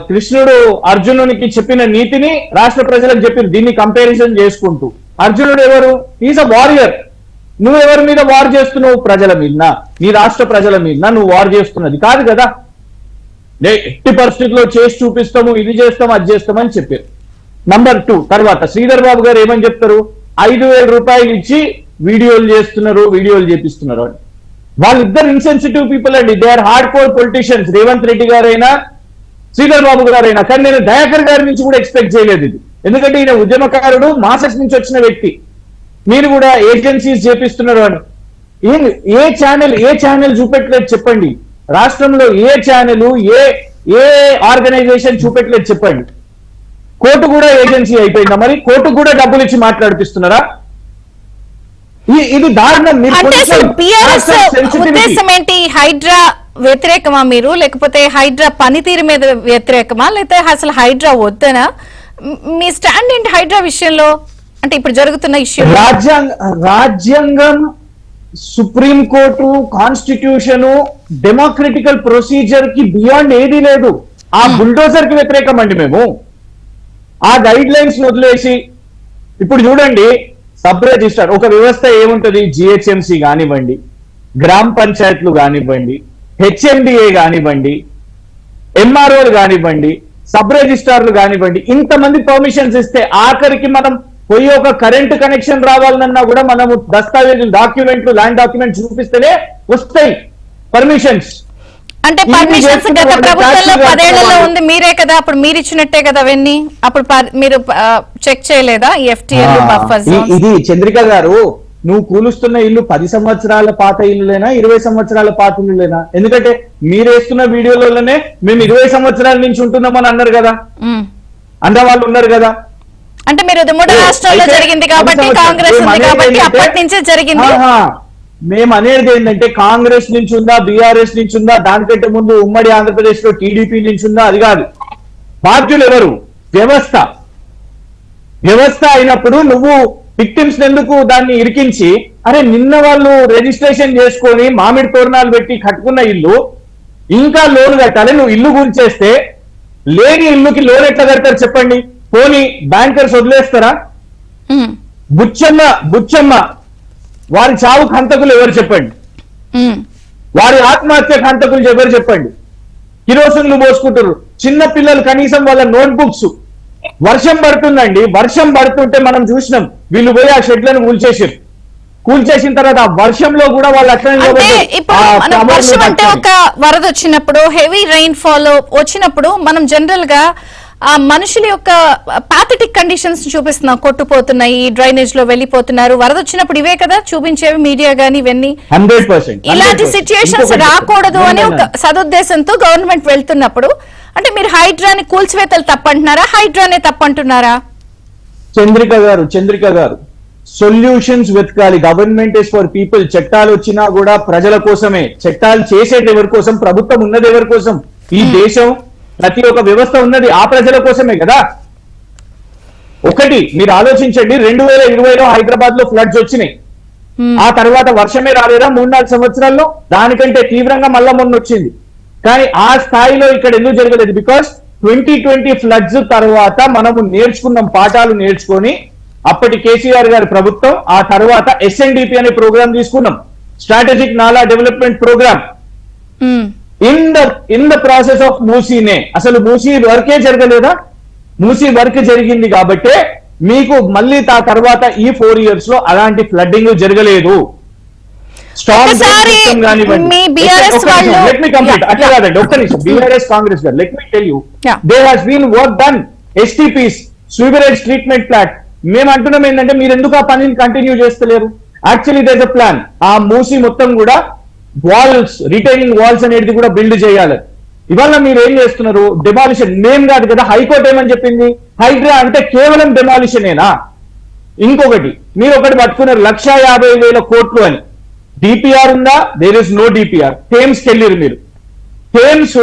కృష్ణుడు అర్జునునికి చెప్పిన నీతిని రాష్ట్ర ప్రజలకు చెప్పారు. దీన్ని కంపారిజన్ చేసుకుంటూ, అర్జునుడు ఎవరు? Is a warrior. నువ్వు ఎవరి మీద వార్ చేస్తున్నావు? ప్రజల మీద, నీ రాష్ట్ర ప్రజల మీద నువ్వు వార్ చేస్తున్నది కాదు కదా. ఎట్టి పరిస్థితుల్లో చేసి చూపిస్తాము, ఇది చేస్తాం, అది చేస్తామని చెప్పారు. నంబర్ 2 తర్వాత శ్రీధర్ బాబు గారు ఏమని చెప్తారు? 5,000 రూపాయలు ఇచ్చి వీడియోలు చేస్తున్నారు, వీడియోలు చేపిస్తున్నారు అని. వాళ్ళిద్దరు ఇన్సెన్సిటివ్ పీపుల్ అండి. They are hard core politicians. Revanth Reddy గారైనా శ్రీధర్ బాబు గారైనా. కానీ నేను దయాకర్ గారి నుంచి కూడా ఎక్స్పెక్ట్ చేయలేదు ఇది. ఎందుకంటే ఈయన ఉద్యమకారుడు, మాసెస్ నుంచి వచ్చిన వ్యక్తి. మీరు కూడా ఏజెన్సీస్ చేపిస్తున్నారు అని. ఏ ఛానల్ చూపెట్టలేదు చెప్పండి? రాష్ట్రంలో ఏ ఛానల్, ఏ ఆర్గనైజేషన్ చూపెట్టలేదు చెప్పండి? కోర్టు కూడా ఏజెన్సీ అయిపోయిందా? మరి కోర్టు కూడా డబ్బులు ఇచ్చి మాట్లాడిపిస్తున్నారా? ఇది దారుణం. ఉద్దేశం ఏంటి? హైడ్రా వ్యతిరేకమా మీరు, లేకపోతే హైడ్రా పనితీరు మీద వ్యతిరేకమా, లేకపోతే అసలు హైడ్రా వద్దనా? మీ స్టాండ్ ఏంటి హైడ్రా విషయంలో? అంటే ఇప్పుడు జరుగుతున్న ఇష్యూ రాజ్యాంగం, సుప్రీంకోర్టు, కాన్స్టిట్యూషన్, డెమోక్రటికల్ ప్రొసీజర్ కి బియాండ్ ఏదీ లేదు. ఆ బుల్డోజర్ కి వ్యతిరేకం అండి మేము. ఆ గైడ్ లైన్స్ వదిలేసి ఇప్పుడు చూడండి, సబ్ రిజిస్టర్ ఒక వ్యవస్థ ఏముంటది? GHMC కానివ్వండి, గ్రామ పంచాయతీలు కానివ్వండి, HMDA కానివ్వండి, ఎంఆర్ఓలు కానివ్వండి, సబ్ రిజిస్ట్రార్లు కానివ్వండి, ఇంతమంది పర్మిషన్స్ ఇస్తే ఆఖరికి మనం పోయి ఒక కరెంట్ కనెక్షన్ రావాలన్నా కూడా మనము దస్తావేజులు, డాక్యుమెంట్లు, ల్యాండ్ డాక్యుమెంట్ చూపిస్తేనే వస్తాయి పర్మిషన్స్. అంటే పర్మిషన్స్ గత ప్రభుత్వంలో 10 ఏళ్లలో ఉంది, మీరే కదా అప్పుడు మీరు ఇచ్చినట్టే కదా అవన్నీ. అప్పుడు మీరు చెక్ చేయలేదా ఈ FTL బఫర్ జోన్స్? ఇది చంద్రిక గారు, నువ్వు కూలుస్తున్న ఇల్లు 10 సంవత్సరాల పాత ఇల్లులేనా, 20 సంవత్సరాల పాత ఇల్లులేనా? ఎందుకంటే మీరు వేస్తున్న వీడియోలలోనే మేము 20 సంవత్సరాల నుంచి ఉంటున్నామని అన్నారు కదా, అన్న వాళ్ళు ఉన్నారు కదా. అంటే మీరు ఉమ్మడి రాష్ట్రంలో జరిగింది కాబట్టి, కాంగ్రెస్ ఉంది కాబట్టి అప్పటి నుంచే జరిగింది. మేము అనేది ఏంటంటే కాంగ్రెస్ నుంచి ఉందా, బీఆర్ఎస్ నుంచి ఉందా, దానికంటే ముందు ఉమ్మడి ఆంధ్రప్రదేశ్ లో టీడీపీ నుంచి ఉందా, అది కాదు. బాధ్యులు ఎవరు? వ్యవస్థ అయినప్పుడు నువ్వు విక్టిమ్స్ ఎందుకు దాన్ని ఇరికించి, అరే నిన్న వాళ్ళు రిజిస్ట్రేషన్ చేసుకొని మామిడి తోరణాలు పెట్టి కట్టుకున్న ఇల్లు ఇంకా లోన్ కట్టాలి, నువ్వు ఇల్లు గుంచేస్తే లేని ఇల్లుకి లోన్ ఎట్లా కడతారు చెప్పండి? పోనీ బ్యాంకర్స్ వదిలేస్తారా? బుచ్చమ్మ వారి చావు హంతకులు ఎవరు చెప్పండి? వారి ఆత్మహత్య హంతకులు ఎవరు చెప్పండి? కిరోసిన్లు పోసుకుంటారు చిన్న పిల్లలు, కనీసం వాళ్ళ నోట్బుక్స్. వర్షం పడుతుందండి, వర్షం పడుతుంటే మనం చూసినాం, వీళ్ళు పోయి ఆ షెడ్లను కూల్చేసిన తర్వాత ఆ వర్షంలో కూడా వాళ్ళు అట్లనే. వర్షం అంటే ఒక వరద వచ్చినప్పుడు, హెవీ రైన్ ఫాల్ వచ్చినప్పుడు మనం జనరల్ గా ఆ మనుషుల యొక్క పాథటిక్ కండిషన్స్ చూపిస్తున్నాం, కొట్టుపోతున్నాయి, డ్రైనేజ్ లో వెళ్ళిపోతున్నారు. వరద వచ్చినప్పుడు ఇవే కదా చూపించేవి మీడియా గానీ ఇవన్నీ. 100% ఇలాంటి సిచ్యుయేషన్స్ రాకూడదు అని ఒక సదుద్దేశంతో గవర్నమెంట్ వెళ్తున్నప్పుడు, అంటే మీరు హైడ్రాని కూల్చివేతలు తప్పంటున్నారా, హైడ్రానే తప్పంటున్నారా? చంద్రిక గారు సొల్యూషన్స్ వెతకాలి. Government is for people. చట్టాలు వచ్చినా కూడా ప్రజల కోసమే. చట్టాలు చేసేది ఎవరి కోసం? ప్రభుత్వం ఉన్నది ఎవరి కోసం? ఈ దేశం ప్రతి ఒక్క వ్యవస్థ ఉన్నది ఆ ప్రజల కోసమే కదా. ఒకటి మీరు ఆలోచించండి, 2020లో హైదరాబాద్ లో ఫ్లడ్స్ వచ్చినాయి. ఆ తర్వాత వర్షమే రాలేదా 3-4 సంవత్సరాల్లో? దానికంటే తీవ్రంగా మళ్ళా మొన్న వచ్చింది. కానీ ఆ స్థాయిలో ఇక్కడ ఎందుకు జరగలేదు? బికాస్ 2020 ఫ్లడ్స్ తర్వాత మనము నేర్చుకున్నాం, పాఠాలు నేర్చుకొని అప్పటి కేసీఆర్ గారి ప్రభుత్వం ఆ తర్వాత SNDP అనే ప్రోగ్రామ్ తీసుకున్నాం, strategic nala development program. In the process of మూసీనే, అసలు మూసీ వర్కే జరగలేదా? మూసీ వర్క్ జరిగింది కాబట్టే మీకు మళ్ళీ ఆ తర్వాత ఈ 4 years లో అలాంటి ఫ్లడ్డింగ్ జరగలేదు. అట్లా కాదండి, ఒక్క నిమిషం. బీఆర్ఎస్ కాంగ్రెస్ గారు, let me tell you, there has been work done. STPs, sewerage treatment plant. మేము అంటున్నాం ఏంటంటే మీరు ఎందుకు ఆ పనిని కంటిన్యూ చేస్తలేరు? Actually there is a plan. ఆ మూసీ మొత్తం కూడా వాల్స్, రిటైనింగ్ వాల్స్ అనేది కూడా బిల్డ్ చేయాలి. ఇవాళ మీరు ఏం చేస్తున్నారు? డెమాలిషన్. మేము కాదు కదా, హైకోర్టు ఏమని చెప్పింది? హైడ్రా అంటే కేవలం డెమాలిషనేనా? ఇంకొకటి మీరు ఒకటి పట్టుకున్నారు, 1,50,000 కోట్లు అని. DPR ఉందా? There is no DPR. థేమ్స్కి వెళ్ళారు మీరు. థేమ్స్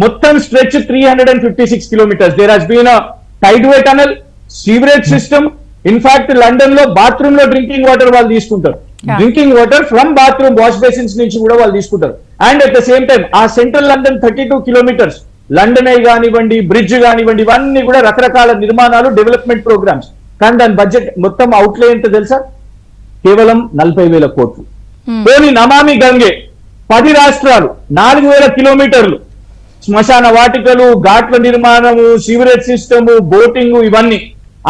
మొత్తం stretch 356 kilometers. There has been a tideway tunnel, sewerage system. In fact London లో బాత్రూమ్ లో డ్రింకింగ్ వాటర్ వాళ్ళు తీసుకుంటారు. Drinking water from bathroom wash basins నుంచి కూడా వాళ్ళు తీసుకుంటారు. And at the same time ఆ central London 32 kilometers, London eye కానివ్వండి, బ్రిడ్జ్ కానివ్వండి, ఇవన్నీ కూడా రకరకాల నిర్మాణాలు, డెవలప్మెంట్ ప్రోగ్రామ్స్. కానీ దాని బడ్జెట్ మొత్తం అవుట్లే ఎంత తెలుసా? కేవలం 40,000 కోట్లు. పోనీ నమామి గంగే, 10 రాష్ట్రాలు, 4,000 kilometers, శ్మశాన వాటికలు, ఘాట్ల నిర్మాణము, సీవరేజ్ సిస్టమ్, బోటింగ్, ఇవన్నీ.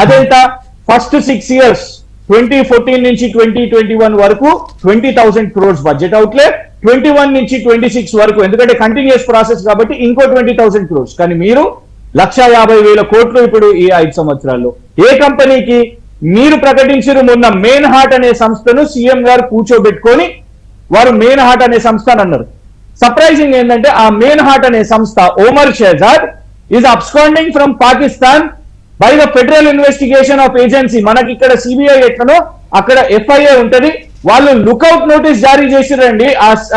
అదెంత? ఫస్ట్ 6 years 2014 నుంచి 2021 వరకు 20,000 crores బడ్జెట్ అవుట్లే. 21 నుంచి 26 వరకు, ఎందుకంటే కంటిన్యూస్ ప్రాసెస్ కాబట్టి ఇంకో 20,000 crores. కానీ మీరు 1,50,000 కోట్లు ఇప్పుడు ఈ 5 సంవత్సరాల్లో. ఏ కంపెనీకి? మీరు ప్రకటించారు మొన్న మెయిన్ హార్ట్ అనే సంస్థను సీఎం గారు కూర్చోబెట్టుకొని, వారు మెయిన్ హార్ట్ అనే సంస్థ అని అన్నారు. సర్ప్రైజింగ్ ఏంటంటే ఆ మెయిన్ హార్ట్ అనే సంస్థ, Omar Shehzad, is absconding from Pakistan by the federal investigation of agency. మనకి ఇక్కడ CBI ఎట్లనో అక్కడ FIA ఉంటది. వాళ్ళు లుకౌట్ నోటీస్ జారీ చేసిరండి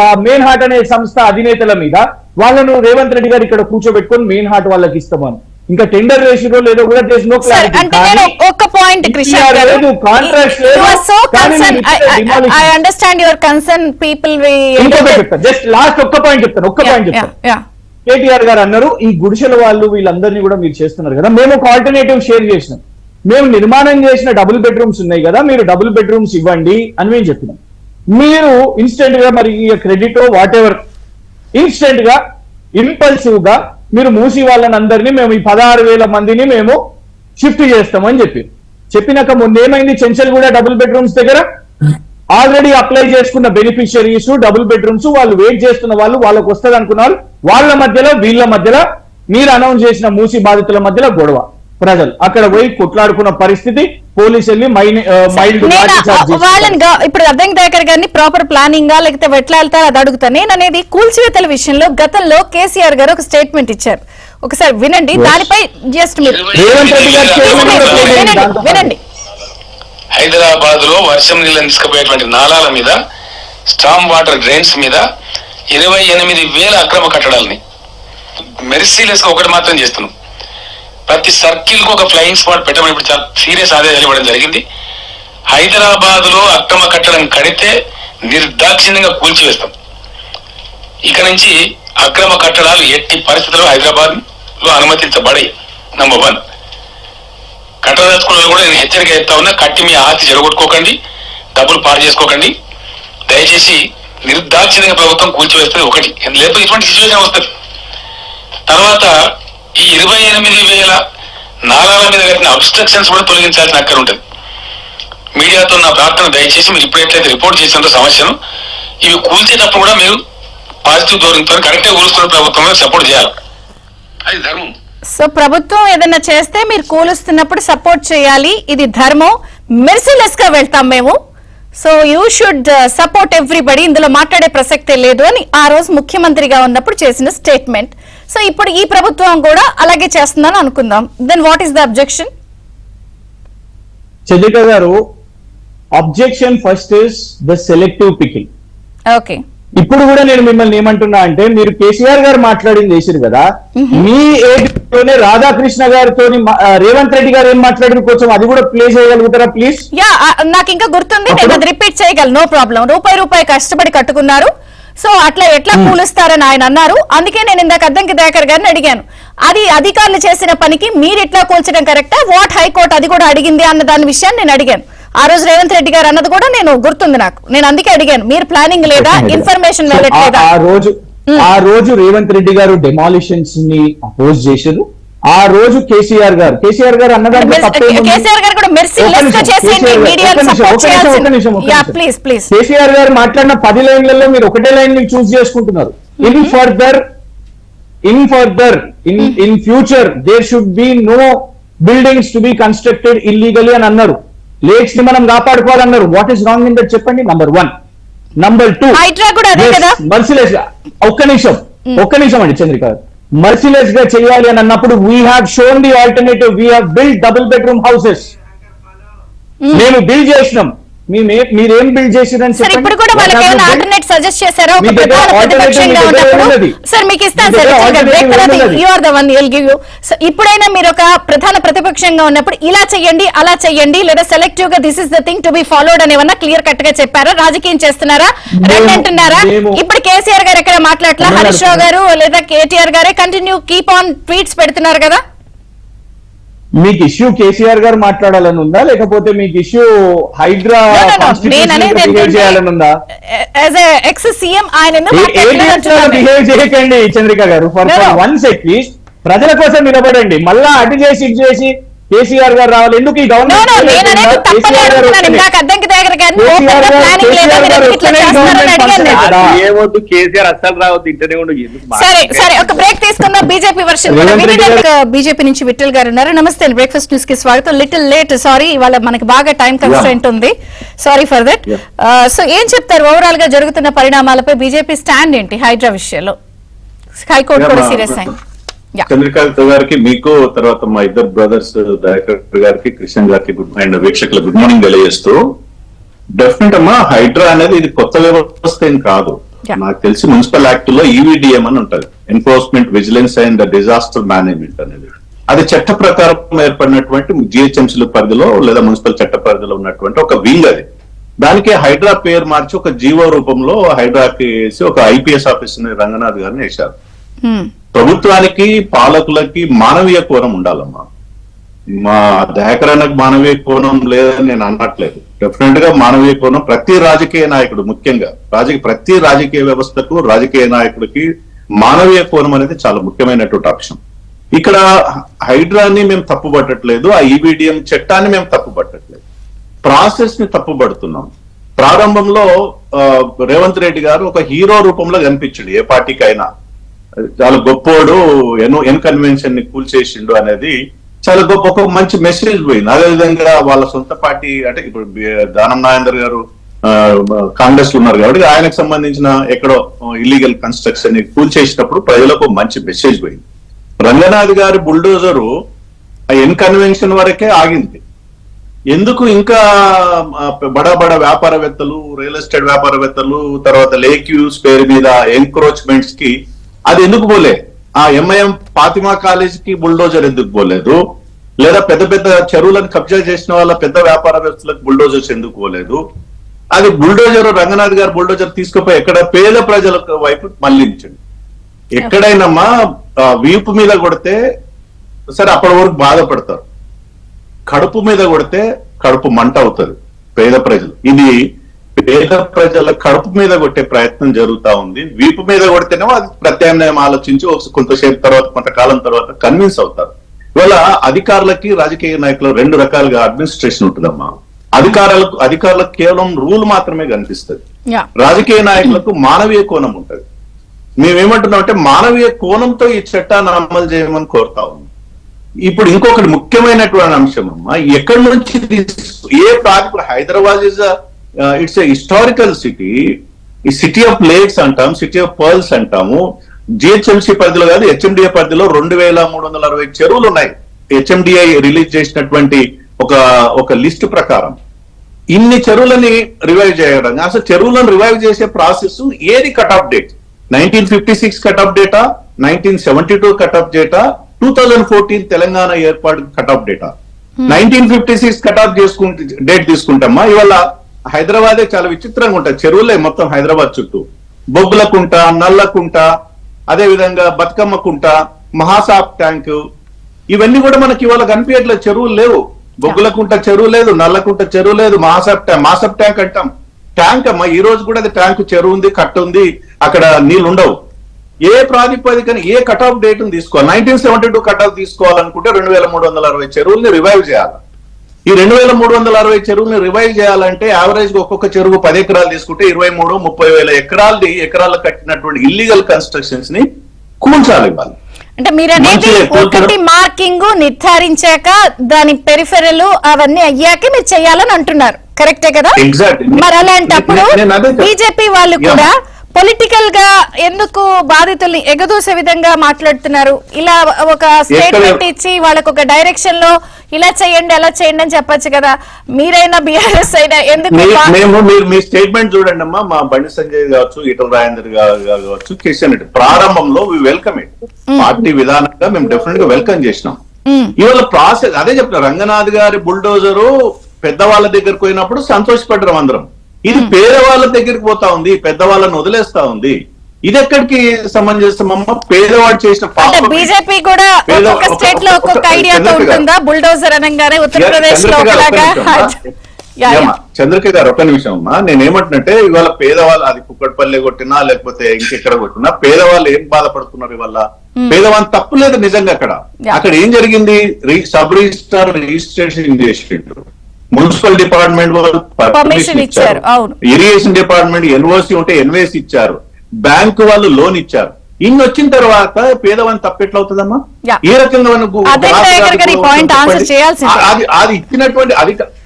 ఆ మెయిన్ హార్ట్ అనే సంస్థ అధినేతల మీద. వాళ్ళను రేవంత్ రెడ్డి గారు ఇక్కడ కూర్చోబెట్టుకొని మెయిన్ హార్ట్ వాళ్ళకి ఇస్తామని. ఇంకా టెండర్ వేసిరో లేదో కూడా దేశ్ నో క్లారిటీ. ఒక పాయింట్ కృష్ణ గారు, I understand your concern people. Just last ఒక్క పాయింట్ చెప్తాను. కేటీఆర్ గారు అన్నారు, ఈ గుడిసెల వాళ్ళు వీళ్ళందరినీ కూడా మీరు చేస్తున్నారు కదా, మేము ఒక ఆల్టర్నేటివ్ షేర్ చేసినాం. మేము నిర్మాణం చేసిన డబుల్ బెడ్రూమ్స్ ఉన్నాయి కదా, మీరు డబుల్ బెడ్రూమ్స్ ఇవ్వండి అని మేము చెప్పినాం. మీరు ఇన్స్టెంట్ గా మరి క్రెడిట్ వాట్ ఎవర్ ఇన్స్టెంట్ గా ఇంపల్సివ్ గా మీరు మూసి వాళ్ళని అందరినీ మేము ఈ 16,000 మందిని మేము షిఫ్ట్ చేస్తామని చెప్పినాక ముందు ఏమైంది, చెంచల్గూడ డబుల్ బెడ్రూమ్స్ దగ్గర ఆల్రెడీ అప్లై చేసుకున్న బెనిఫిషియరీస్ డబుల్ బెడ్రూమ్స్ వాళ్ళు వెయిట్ చేస్తున్న వాళ్ళు, వాళ్ళకు వస్తుంది అనుకున్నారు, వాళ్ళ మధ్యలో వీళ్ళ మధ్యలో మీరు అనౌన్స్ చేసిన మూసి బాధితుల మధ్యలో గొడవ, ప్రజలు అక్కడ పోయి కొట్లాడుకున్న పరిస్థితి, పోలీసు వెళ్ళి వాళ్ళని ఇప్పుడు అద్దంకి దయాకర్ గారిని ప్రాపర్ ప్లానింగ్ గా లేకపోతే ఎట్లా వెళ్తారో అది అడుగుతా. నేను అనేది కూల్చివేతల విషయంలో గతంలో కేసీఆర్ గారు ఒక స్టేట్మెంట్ ఇచ్చారు, ఒకసారి వినండి, దానిపై జస్ట్ మీరు వినండి. హైదరాబాద్ లో వర్షం నీళ్ళని తీసుకుపోయేటువంటి నాలాల మీద, స్టామ్ వాటర్ డ్రైన్స్ మీద 28,000 అక్రమ కట్టడాలని మెర్సీలెస్ గా ఒకటి మాత్రం చేస్తున్నాం. ప్రతి సర్కిల్ కు ఒక ఫ్లయింగ్ స్పాట్ పెట్టమని ఇప్పుడు చాలా సీరియస్ ఆదేశాలు ఇవ్వడం జరిగింది. హైదరాబాద్ లో అక్రమ కట్టడం కడితే నిర్దాక్షిణ్యంగా కూల్చివేస్తాం. ఇక నుంచి అక్రమ కట్టడాలు ఎట్టి పరిస్థితుల్లో హైదరాబాద్ లో అనుమతించబడాయి. నంబర్ 1. కట్టదలుచుకున్న కూడా నేను హెచ్చరిక చేస్తా ఉన్నా, కట్టి మీ ఆస్తి చెడగొట్టుకోకండి, డబ్బులు పాడు చేసుకోకండి, దయచేసి నిర్దాక్షిణ్యంగా ప్రభుత్వం కూల్చివేస్తుంది. ఒకటి, లేకపోతే ఇటువంటి సిచ్యువేషన్ వస్తుంది. తర్వాత ఈ 28,000 నాలాల మీద కట్టిన అబ్స్ట్రక్షన్స్ కూడా తొలగించాల్సిన అక్కర ఉంటుంది. మీడియాతో నా ప్రార్థన, దయచేసి మీరు ఇప్పుడైతే రిపోర్ట్ చేసినంత సమస్యను ఇవి కూల్చేటప్పుడు కూడా మీరు పాజిటివ్ ధోరణితో కరెక్ట్గా కూలుస్తున్న ప్రభుత్వం సపోర్ట్ చేయాలి, అది ధర్మం. సో ప్రభుత్వం ఏదైనా చేస్తే మీరు కూలుస్తున్నప్పుడు సపోర్ట్ చేయాలి, ఇది ధర్మం, మెర్సిలెస్ గా వెళ్తాం మేము, so you should support everybody, ఇందులో మాట్లాడే ప్రసక్తే లేదు అని ఆ రోజు ముఖ్యమంత్రిగా ఉన్నప్పుడు చేసిన స్టేట్మెంట్. సో ఇప్పుడు ఈ ప్రభుత్వం కూడా అలాగే చేస్తుందని అనుకుందాం. Then what is the objection? Chandrika గారు, objection first is the selective picking. Okay, ఇప్పుడు కూడా నేను మిమ్మల్ని ఏమంటున్నా అంటే, మీరు కేసీఆర్ గారు మాట్లాడింది చేశారు కదా, మీ ఏపీలోనే రాధాకృష్ణ గారితో రేవంత్ రెడ్డి గారు ఏం మాట్లాడిన కొంచెం అది కూడా ప్లే చేయగలుగుతారా ప్లీజ్? యా, నాకు ఇంకా గుర్తుంది, నేను అది రిపీట్ చేయగలను, నో ప్రాబ్లం. రూపాయి కష్టపడి కట్టుకున్నారు, సో అట్లా ఎట్లా కూలుస్తారని ఆయన అన్నారు. అందుకే నేను ఇందాక అద్దంకి దయాకర్ గారిని అడిగాను, అది అధికారులు చేసిన పనికి మీరు ఇట్లా కూల్చడం కరెక్టా, వాట్ హైకోర్టు అది కూడా అడిగింది అన్న దాని విషయాన్ని నేను అడిగాను. ఆ రోజు రేవంత్ రెడ్డి గారు అన్నది కూడా నేను గుర్తుంది నాకు, నేను అందుకే అడిగాను, మీరు ప్లానింగ్ లేదా, ఇన్ఫర్మేషన్ లేదా. ఆ రోజు రేవంత్ రెడ్డి గారు డెమాలిషన్స్ ని అపోజ్ చేశారు. ఆ రోజు కేసీఆర్ గారు అన్నదాన్ని కేసీఆర్ గారు కూడా మెర్సిలెస్ గా చేసేయండి, మీడియాను సపోర్ట్ చేయాల్సింది. Yeah please please. కేసీఆర్ గారు మాట్లాడిన 10 లైన్లలో మీరు ఒకటే లైన్ ని చూస్ చేసుకుంటున్నారు. In further in future there should be no buildings to be constructed illegally అని అన్నారు. లేక్స్ ని మనం కాపాడుకోవాలన్నారు. What is wrong in that చెప్పండి, నంబర్ 1. నంబర్ 2, మర్సిలెస్ గా ఒక్క నిమిషం అండి చంద్రిక, మర్సిలెస్ గా చేయాలి అని అన్నప్పుడు we have shown the alternative, we have build double bedroom houses. మేము బిల్డ్ చేసినాం, మీరేం బిల్డ్ చేసిరని సార్ ఇప్పుడు కూడా వాళ్ళకి ఏమైనా ఆల్టర్నేట్ సజెస్ట్ చేశారా? ఒక ప్రధాన ప్రతిపక్షంగా ఉన్నప్పుడు సార్ మీకు ఇస్తాను sir, you are the one will give you. So ఇప్పుడైనా మీరు ఒక ప్రధాన ప్రతిపక్షంగా ఉన్నప్పుడు ఇలా చెయ్యండి అలా చెయ్యండి, లేదా సెలెక్టివ్ గా this is the thing to be followed అని ఏమన్నా క్లియర్ కట్ గా చెప్పారా? రాజకీయం చేస్తున్నారా, రెడ్ అంటున్నారా? ఇప్పుడు కేసీఆర్ గారు ఎక్కడ మాట్లాడలా, హరీష్ రావు గారు లేదా కేటీఆర్ గారే కంటిన్యూ కీప్ ఆన్ ట్వీట్స్ పెడుతున్నారు కదా. మీకు ఇష్యూ కేసీఆర్ గారు మాట్లాడాలని ఉందా, లేకపోతే మీకు ఇష్యూ హైడ్రా చేయాలని ఉందా? బిహేవ్ చేయకండి చంద్రిక గారు, ఫర్ వన్స్ అట్లీస్ట్ ప్రజల కోసం నిలబడండి. మళ్ళా అటు చేసి ఇటు చేసి కేసీఆర్ గారు రావాలి ఎందుకు? ఈ గవర్నమెంట్ ఏమొద్దు, కేసీఆర్ అస్సలు రావద్దు, ఇంటనే ఉండు. సరే ఒక బ్రేక్ తీసుకుందాం. బీజేపీ వర్షన్ బీజేపీ నుంచి విఠల్ గారు ఉన్నారు. నమస్తే, బ్రేక్ఫాస్ట్ న్యూస్ కి స్వాగతం. లిటిల్ లేట్, సారీ, ఇవాళ మనకి బాగా టైం కన్స్ట్రెంట్ ఉంది, సారీ ఫర్ దట్. సో ఏం చెప్తారు ఓవరాల్ గా జరుగుతున్న పరిణామాలపై బీజేపీ స్టాండ్ ఏంటి హైడ్రా విషయంలో? హైకోర్టు కూడా సీరియస్ అయింది. చంద్రకాంత్ గారికి, మీకు, తర్వాత మా ఇద్దరు బ్రదర్స్ దయాకర్ గారికి, కృష్ణ గారికి అండ్ వీక్షకులకు గుడ్ మార్నింగ్ తెలియజేస్తూ, డెఫినెట్ అమ్మా హైడ్రా అనేది ఇది కొత్త వ్యవస్థ ఏం కాదు. నాకు తెలిసి మున్సిపల్ యాక్ట్ లో ఈవీడిఎం అని ఉంటది, enforcement vigilance and disaster management అనేది. అది చట్ట ప్రకారం ఏర్పడినటువంటి జిహెచ్ఎంసీ పరిధిలో లేదా మున్సిపల్ చట్ట పరిధిలో ఉన్నటువంటి ఒక వింగ్. అది దానికి హైడ్రా పేరు మార్చి ఒక జీవో రూపంలో హైడ్రాకి వేసి ఒక ఐపీఎస్ ఆఫీసర్ రంగనాథ్ గారిని వేశారు. ప్రభుత్వానికి, పాలకులకి మానవీయ కోణం ఉండాలమ్మా. మా దయాకరానికి మానవీయ కోణం లేదని నేను అనట్లేదు. డెఫినెట్ గా మానవీయ కోణం ప్రతి రాజకీయ నాయకుడు, ముఖ్యంగా ప్రతి రాజకీయ వ్యవస్థకు, రాజకీయ నాయకుడికి మానవీయ కోణం అనేది చాలా ముఖ్యమైనటువంటి అంశం. ఇక్కడ హైడ్రాని మేము తప్పుపట్టట్లేదు, ఆ ఈబిడిఎం చట్టాన్ని మేము తప్పుపట్టట్లేదు, ప్రాసెస్ ని తప్పుపడుతున్నాం. ప్రారంభంలో రేవంత్ రెడ్డి గారు ఒక హీరో రూపంలో కనిపించాడు ఏ పార్టీకి అయినా, చాలా గొప్పోడు, ఎన్ కన్వెన్షన్ ని కూల్చేసిండు అనేది చాలా గొప్ప ఒక మంచి మెసేజ్ పోయింది. అదేవిధంగా వాళ్ళ సొంత పార్టీ అంటే ఇప్పుడు దానం నాగేందర్ గారు కాంగ్రెస్ లో ఉన్నారు కాబట్టి ఆయనకు సంబంధించిన ఎక్కడో ఇల్లీగల్ కన్స్ట్రక్షన్ ని కూల్చేసినప్పుడు ప్రజలకు మంచి మెసేజ్ పోయింది. రంగనాథ్ గారి బుల్డోజరు ఎన్ కన్వెన్షన్ వరకే ఆగింది. ఎందుకు ఇంకా బడా వ్యాపారవేత్తలు, రియల్ ఎస్టేట్ వ్యాపారవేత్తలు, తర్వాత లేక్ యూస్ పేరు మీద ఎంక్రోచ్మెంట్స్ కి అది ఎందుకు పోలే? ఆ ఎంఐఎం ఫాతిమా కాలేజ్ కి బుల్డోజర్ ఎందుకు పోలేదు? లేదా పెద్ద పెద్ద చెరువులను కబ్జా చేసిన వాళ్ళ పెద్ద వ్యాపారవేత్తలకు బుల్డోజర్స్ ఎందుకు పోలేదు? అది బుల్డోజర్ రంగనాథ్ గారు బుల్డోజర్ తీసుకుపోయి ఎక్కడ పేద ప్రజల వైపు మళ్లించండి. ఎక్కడైనామా వీపు మీద కొడితే సరే అప్పటి వరకు బాధపడతారు, కడుపు మీద కొడితే కడుపు మంట అవుతుంది పేద ప్రజలు. ఇది పేద ప్రజల కడుపు మీద కొట్టే ప్రయత్నం జరుగుతా ఉంది. వీపు మీద కొడితేనేమో అది ప్రత్యామ్నాయం ఆలోచించి కొంతసేపు తర్వాత కొంతకాలం తర్వాత కన్విన్స్ అవుతారు. ఇవాళ అధికారులకి రాజకీయ నాయకులు రెండు రకాలుగా అడ్మినిస్ట్రేషన్ ఉంటుందమ్మా. అధికారులకు కేవలం రూల్ మాత్రమే కనిపిస్తుంది, రాజకీయ నాయకులకు మానవీయ కోణం ఉంటది. మేమేమంటున్నాం అంటే మానవీయ కోణంతో ఈ చట్టాన్ని అమలు చేయమని కోరుతా ఉన్నాం. ఇప్పుడు ఇంకొకటి ముఖ్యమైనటువంటి అంశం అమ్మా, ఎక్కడి నుంచి ఏ ప్రాంతం Hyderabad it's a historical city. ఈ సిటీ ఆఫ్ లేక్స్ అంటాం, సిటీ ఆఫ్ పర్ల్స్ అంటాము. జిహెచ్ఎంసీ పరిధిలో కాదు, హెచ్ఎండిఏ పరిధిలో 2360 చెరువులు ఉన్నాయి. హెచ్ఎండిఏ రిలీజ్ చేసినటువంటి ఒక లిస్ట్ ప్రకారం ఇన్ని చెరువులని రివైవ్ చేయడం. అసలు చెరువులను రివైవ్ చేసే ప్రాసెస్ ఏది cut off date? 1956 cut off data, 1972 cut off data, 2014 Telangana ఏర్పాటు cut off data. 1956 cut off date తీసుకుంటామా. ఇవాళ హైదరాబాదే చాలా విచిత్రంగా ఉంటుంది. చెరువులే మొత్తం హైదరాబాద్ చుట్టూ, బొగ్గులకుంట, నల్లకుంట, అదే విధంగా బతుకమ్మకుంట, మహాసాప్ ట్యాంక్, ఇవన్నీ కూడా మనకి ఇవాళ కనిపించట్లేదు. చెరువులు లేవు, బొగ్గులకుంట చెరువు లేదు, నల్లకుంట చెరువు లేదు, మాసప్ ట్యాంక్ అంటాం. ట్యాంక్ అమ్మా, ఈ రోజు కూడా అది ట్యాంక్, చెరువు ఉంది, కట్ట ఉంది, అక్కడ నీళ్లు ఉండవు. ఏ ప్రాతిపదికన ఏ కట్ ఆఫ్ డేట్ తీసుకోవాలి? 1972 కట్ ఆఫ్ తీసుకోవాలనుకుంటే 2360 చెరువుల్ని రివైవ్ చేయాలి. ఈ 2360 చెరువుల్ని రివైవ్ చేయాలంటే యావరేజ్ ఒక్కొక్క చెరువు 10 ఎకరాలు తీసుకుంటే 23-30 వేల ఎకరాలు కట్టినటువంటి ఇల్లీగల్ కన్స్ట్రక్షన్స్ ని కూల్చాలి ఇవ్వాలి. అంటే మీరు అనేది ఒకటి మార్కింగ్ నిర్ధారించాక దాని పెరిఫెరల్ అవన్నీ అయ్యాకే మీరు చేయాలని అంటున్నారు, కరెక్టే కదా? మరి అలాంటప్పుడు బీజేపీ వాళ్ళు కూడా పొలిటికల్ గా ఎందుకు బాధితుల్ని ఎగదూసే విధంగా మాట్లాడుతున్నారు? ఇలా ఒక స్టేట్మెంట్ ఇచ్చి వాళ్ళకు ఒక డైరెక్షన్ లో ఇలా చేయండి అలా చేయండి అని చెప్పొచ్చు కదా. మీరైనా బీఆర్ఎస్ అయినా ఎందుకు? మీరు మీ స్టేట్మెంట్ చూడండి అమ్మా. మా బండి సంజయ్ కావచ్చు, ఈటల రాజేందర్ కావచ్చు, కిషన్ రెడ్డి ప్రారంభంలో వెల్కమ్ ఇట్. పార్టీ విధానంగా మేము డెఫినెట్ గా వెల్కమ్ చేసినాం. ఇవాళ ప్రాసెస్ అదే చెప్తున్నా. రంగనాథ్ గారి బుల్డోజరు పెద్దవాళ్ళ దగ్గరకు పోయినప్పుడు సంతోషపడ్డాం అందరం. ఇది పేదవాళ్ళ దగ్గరికి పోతా ఉంది, పెద్దవాళ్ళని వదిలేస్తా ఉంది. ఇది ఎక్కడికి సమంజసమమ్మ? పేదవాడు చేసిన బీజేపీ కూడా ఒక్కొక్క స్టేట్ లో ఒక్కొక్క ఐడియాతో ఉంటుందా? బుల్డోజర్ అనగానే ఉత్తరప్రదేశ్ లో చంద్రక గారు ఒక నిమిషం అమ్మా. నేనేమంటున్నట్టే ఇవాళ పేదవాళ్ళు అది కుక్కడపల్లి కొట్టినా లేకపోతే ఇంకెక్కడ కొట్టినా పేదవాళ్ళు ఏం బాధపడుతున్నారు ఇవాళ? పేదవాళ్ళు తప్పు లేదు నిజంగా. అక్కడ ఏం జరిగింది? సబ్ రిజిస్ట్రార్ రిజిస్ట్రేషన్ చేసిండు, మున్సిపల్ డిపార్ట్మెంట్ వాళ్ళు పర్మిషన్ ఇచ్చారు, ఇరిగేషన్ డిపార్ట్మెంట్ ఎన్ఓసి ఉంటే ఎన్ఓసి ఇచ్చారు, బ్యాంకు వాళ్ళు లోన్ ఇచ్చారు. ఇన్ని వచ్చిన తర్వాత పేదవాని తప్పెట్లవుతుందమ్మా? ఏ రకంగా అది ఇచ్చినటువంటి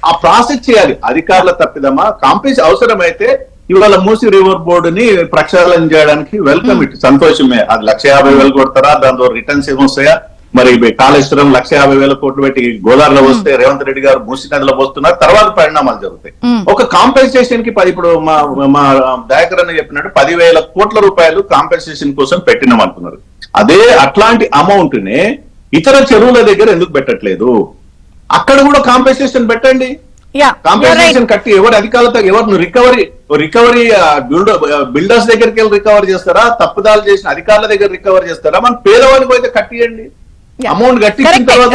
ఆ ప్రాసెస్ చేయాలి. అధికారుల తప్పిదమ్మా? కాంపెన్స్ అవసరమైతే ఇవాళ మూసి రివర్ బోర్డుని ప్రక్షాళన చేయడానికి వెల్కమ్ ఇట్, సంతోషమే. అది 150,000 కొడతారా? దాంతో రిటర్న్స్ ఏమొస్తాయా? మరి కాళేశ్వరం 150,000 కోట్లు పెట్టి గోదావరిలో వస్తే రేవంత్ రెడ్డి గారు మూసి నదిలో వస్తున్నారు, తర్వాత పరిణామాలు జరుగుతాయి. ఒక కాంపెన్సేషన్ కి ఇప్పుడు మా దయాకర్ అన్న చెప్పినట్టు 10,000 కోట్ల రూపాయలు కాంపెన్సేషన్ కోసం పెట్టినాం అంటున్నారు. అదే అట్లాంటి అమౌంట్ నే ఇతర చెరువుల దగ్గర ఎందుకు పెట్టట్లేదు? అక్కడ కూడా కాంపెన్సేషన్ పెట్టండి. కాంపెన్సేషన్ కట్టి ఎవరు అధికారులతో ఎవరు రికవరీ బిల్డర్స్ దగ్గరికి వెళ్ళి రికవర్ చేస్తారా? తప్పుదాలు చేసిన అధికారుల దగ్గర రికవర్ చేస్తారా? మన పేదవానికి అయితే కట్టియండి. అమౌంట్ కట్టించిన తర్వాత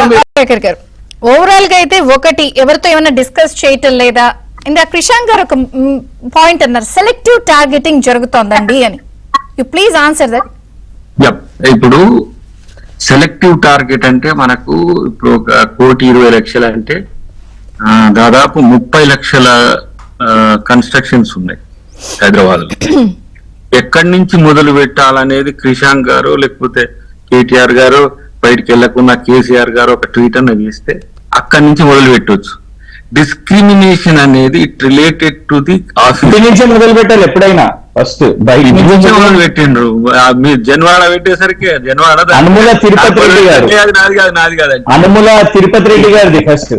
ఓవరాల్ గా అయితే ఒకటి ఎవరితో ఏమైనా డిస్కస్ చేయటం లేదా? ఇందా క్రిషాంక్ గారు ఒక పాయింట్ అన్నారు, సెలెక్టివ్ టార్గెటింగ్ జరుగుతోందండి అని. You please answer that. ఇప్పుడు సెలెక్టివ్ టార్గెట్ అంటే మనకు ఇప్పుడు 1,20,00,000 అంటే దాదాపు 30 లక్షల కన్స్ట్రక్షన్స్ ఉన్నాయి హైదరాబాద్ లో. ఎక్కడి నుంచి మొదలు పెట్టాలనేది క్రిషాంక్ గారు లేకపోతే కేటీఆర్ గారు బయటికి వెళ్లకుండా కేసీఆర్ గారు ఒక ట్వీట్ అన్నది ఇస్తే అక్కడి నుంచి మొదలు పెట్టవచ్చు. డిస్క్రిమినేషన్ అనేది it related to the office నుంచి మొదలు పెట్టాలి ఎప్పుడైనా. ఫస్ట్ బయట మొదలు పెట్టిండ్రు. మీరు జన్వాడ పెట్టేసరికి జన్వాడ అనుముల తిరుపతి రెడ్డి గారు, నాది కాదండి, అనుముల తిరుపతి రెడ్డి గారిది ఫస్ట్.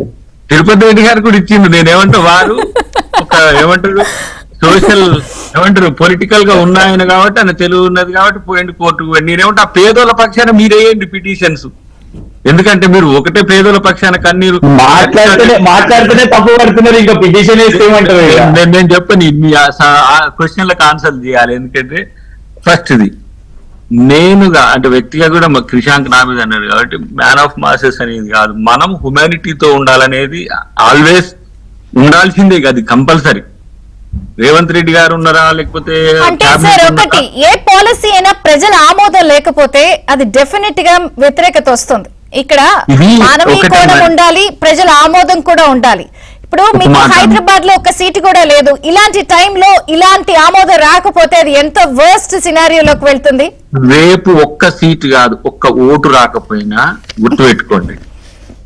తిరుపతి రెడ్డి గారు కూడా ఇచ్చిండు. నేనేమంటా వారు ఒక ఏమంటారు సోషల్ ఏమంటారు పొలిటికల్ గా ఉన్నాయన కాబట్టి ఆయన తెలుగు ఉన్నది కాబట్టి పోయింది కోర్టుకు. నేనేమంటే ఆ పేదోళ్ళ పక్షాన మీరేయండి పిటిషన్స్. ఎందుకంటే మీరు ఒకటే పేదోళ్ళ పక్షాన కన్నీరు మాట్లాడితేనే తప్పు పడుతున్నారు, ఇంకా పిటిషన్ వేసేయమంటారు. నేను చెప్పని మీ క్వశ్చన్లకు ఆన్సర్ చేయాలి. ఎందుకంటే ఫస్ట్ ఇది నేనుగా అంటే వ్యక్తిగా కూడా క్రిషాంక్ నా మీద అన్నాడు కాబట్టి మ్యాన్ ఆఫ్ మాసెస్ అనేది కాదు, మనం హ్యుమానిటీతో ఉండాలనేది ఆల్వేస్ ఉండాల్సిందే, అది కంపల్సరీ. రేవంత్ రెడ్డి గారు ఉన్నారా లేకపోతే అంటే సార్ ఒకటి ఏ పాలసీ అయినా ప్రజల ఆమోదం లేకపోతే అది డెఫినెట్ గా వ్యతిరేకత వస్తుంది. ఇక్కడ మానవీయ కోణం ఉండాలి, ప్రజల ఆమోదం కూడా ఉండాలి. ఇప్పుడు మీకు హైదరాబాద్ లో ఒక సీటు కూడా లేదు. ఇలాంటి టైంలో ఇలాంటి ఆమోదం రాకపోతే అది ఎంత వర్స్ట్ సినారియోలోకి వెళ్తుంది. రేపు ఒక్క సీటు కాదు, ఒక్క ఓటు రాకపోయినా గుర్తుపెట్టుకోండి,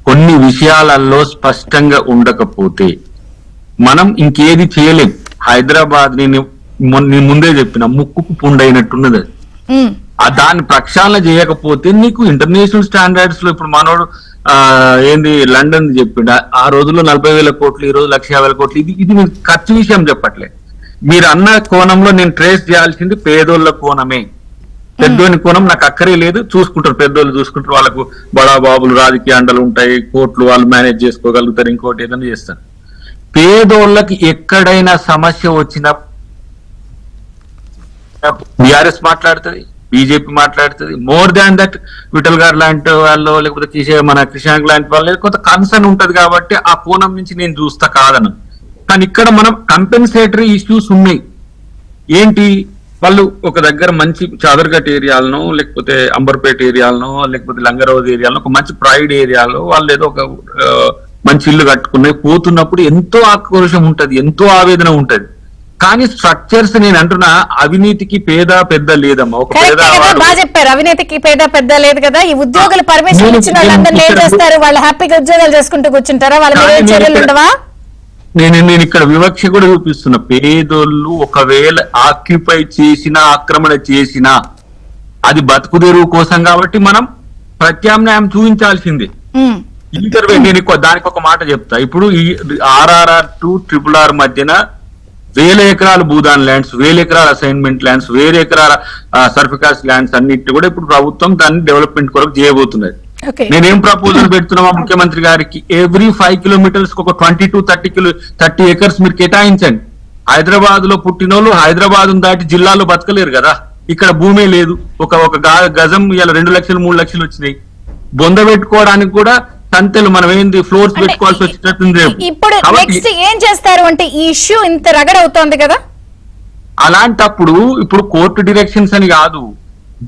కొన్ని విషయాలలో స్పష్టంగా ఉండకపోతే మనం ఇంకేది చేయలేం. హైదరాబాద్ నేను ముందే చెప్పిన ముక్కుకు పుండైనట్టున్నది అది. దాన్ని ప్రక్షాళన చేయకపోతే నీకు ఇంటర్నేషనల్ స్టాండర్డ్స్ లో ఇప్పుడు మనోడు ఏంది లండన్ చెప్పిండు ఆ రోజుల్లో 40,000 కోట్లు, ఈ రోజు 1,50,000 కోట్లు. ఇది మీరు ఖర్చు విషయం చెప్పట్లే. మీరు అన్న కోణంలో నేను ట్రేస్ చేయాల్సింది పేదోళ్ళ కోణమే. పెద్దోని కోణం నాకు అక్కరే లేదు, చూసుకుంటారు పెద్దోళ్ళు చూసుకుంటారు. వాళ్ళకు బడాబాబులు రాజకీయ అండలు ఉంటాయి, కోర్టులు వాళ్ళు మేనేజ్ చేసుకోగలుగుతారు, ఇంకోటి ఏదైనా చేస్తారు. పేదోళ్ళకి ఎక్కడైనా సమస్య వచ్చినా బీఆర్ఎస్ మాట్లాడుతుంది, బీజేపీ మాట్లాడుతుంది. మోర్ దాన్ దట్ విఠల్ గారు లాంటి వాళ్ళు లేకపోతే మన క్రిషాంక్ లాంటి వాళ్ళు కొంత కన్సర్న్ ఉంటది కాబట్టి ఆ కోణం నుంచి నేను చూస్తా కాదను. కానీ ఇక్కడ మనం కంపెన్సేటరీ ఇష్యూస్ ఉన్నాయి. ఏంటి, వాళ్ళు ఒక దగ్గర మంచి చాదర్ఘట్ ఏరియాలను లేకపోతే అంబర్పేట ఏరియాలను లేకపోతే లంగరౌజ్ ఏరియాలను ఒక మంచి ప్రైడ్ ఏరియాలో వాళ్ళు ఏదో ఒక మంచి ఇల్లు కట్టుకునే పోతున్నప్పుడు ఎంతో ఆక్రోశం ఉంటది, ఎంతో ఆవేదన ఉంటది. కానీ స్ట్రక్చర్స్ నేను అంటున్నా అవినీతికి పేద పెద్ద లేదమ్మా. ఒక పేద బాగా చెప్పారు, అవినీతికి పేద పెద్ద లేదు కదా. ఈ ఉద్యోగులు పర్మిషన్ ఇచ్చిన వాళ్ళందరూ ఏం చేస్తారు? వాళ్ళు హ్యాపీగా ఉద్యోగాలు చేసుకుంటూ కూర్చుంటారా? వాళ్ళ మీద చర్యలు ఉండవా? నేను ఇక్కడ వివక్ష కూడా చూపిస్తున్నా. పేదోళ్ళు ఒకవేళ ఆక్యుపై చేసినా ఆక్రమణ చేసినా అది బతుకు తెరువు కోసం కాబట్టి మనం ప్రత్యామ్నాయం చూపించాల్సిందే. ఇంటర్వ్యూ నేను దానికి ఒక మాట చెప్తా. ఇప్పుడు ఈ RRR to RRR మధ్యన 1,000 ఎకరాల భూదాన్ ల్యాండ్స్, 1,000 ఎకరాల అసైన్మెంట్ ల్యాండ్స్, 1,000 ఎకరాల సర్ఫికాస్ ల్యాండ్స్ అన్నిటి కూడా ఇప్పుడు ప్రభుత్వం దాన్ని డెవలప్మెంట్ కొరకు చేయబోతున్నది. నేనేం ప్రపోజల్ పెడుతున్నామా ముఖ్యమంత్రి గారికి, ఎవ్రీ 5 కిలోమీటర్స్ ఒక 20 to 30 ఎకర్స్ మీరు కేటాయించండి. హైదరాబాద్ లో పుట్టినోళ్ళు హైదరాబాద్ దాటి జిల్లాలో బతకలేరు కదా. ఇక్కడ భూమే లేదు. ఒక గజం ఇలా 2 లక్షలు 3 లక్షలు వచ్చినాయి. బొంద పెట్టుకోవడానికి కూడా సంతలు మనం ఏంది ఫ్లోర్స్ పెట్టుకోవాల్సి వచ్చేటట్టుంది. ఇప్పుడు నెక్స్ట్ ఏం చేస్తారు అంటే ఈ ఇష్యూ ఇంత రగడవుతోంది కదా. అలాంటప్పుడు ఇప్పుడు కోర్టు డైరెక్షన్స్ అని కాదు,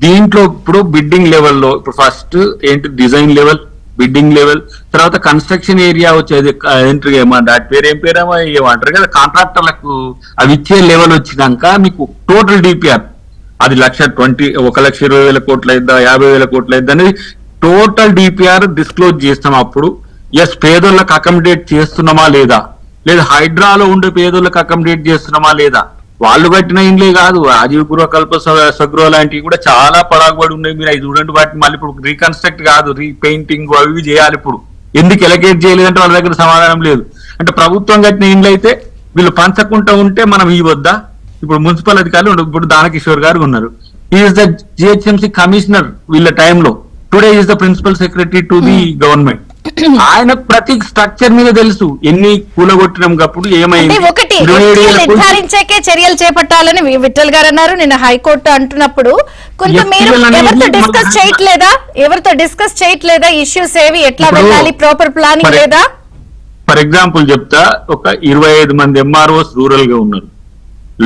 దీంట్లో ఇప్పుడు బిడ్డింగ్ లెవెల్లో ఇప్పుడు ఫస్ట్ ఏంటి డిజైన్ లెవెల్, బిడ్డింగ్ లెవెల్, తర్వాత కన్స్ట్రక్షన్ ఏరియా వచ్చేది ఎంట్రీ దాని పేరు ఏం పేరేమో ఏమంటారు కదా, కాంట్రాక్టర్లకు అవి ఇచ్చే లెవెల్ వచ్చినాక మీకు టోటల్ డిపిఆర్ అది 1,20,000 కోట్లు అయిద్దా 50,000 కోట్లు అయిద్దా అనేది టోటల్ డిపిఆర్ డిస్క్లోజ్ చేస్తాం. అప్పుడు ఎస్ పేదోళ్ళకి అకామిడేట్ చేస్తున్నామా లేదా, లేదా హైడ్రాలో ఉండే పేదోళ్ళకి అకామిడేట్ చేస్తున్నామా లేదా. వాళ్ళు కట్టిన ఇండ్లే కాదు, రాజీవ్ గృహ కల్ప స్వగృహ లాంటివి కూడా చాలా పరాగబడి ఉన్నాయి. మీరు అవి చూడండి, వాటిని మళ్ళీ ఇప్పుడు రీకన్స్ట్రక్ట్ కాదు, రీపెయింటింగ్ అవి చేయాలి. ఇప్పుడు ఎందుకు ఎలకేట్ చేయలేదంటే వాళ్ళ దగ్గర సమాధానం లేదు. అంటే ప్రభుత్వం కట్టిన ఇండ్లు అయితే వీళ్ళు పంచకుండా ఉంటే మనం ఇవ్వద్దా. ఇప్పుడు మున్సిపల్ అధికారులు ఇప్పుడు దానకిషోర్ గారు ఉన్నారు, ఈజ్ ద GHMC కమిషనర్ వీళ్ళ టైంలో, today is the principal secretary to the government. ఆయన ప్రతి స్ట్రక్చర్ మీద తెలుసు ఎన్ని కూలగొట్టినప్పుడు ఏమైంది. ఒకటి నిర్ధారించాకే చర్యలు చేపట్టాలని విఠల్ గారు అన్నారు. నిన్న హైకోర్టు అంటున్నప్పుడు కొంత మీరు ఎవరితో డిస్కస్ చేయట్లేదా ఇష్యూస్ ఏవి ఎట్లా వెళ్ళాలి, ప్రాపర్ ప్లానింగ్ లేదా? ఫర్ ఎగ్జాంపుల్ చెప్తా, ఒక 25 మంది MROs రూరల్ గా ఉన్నారు,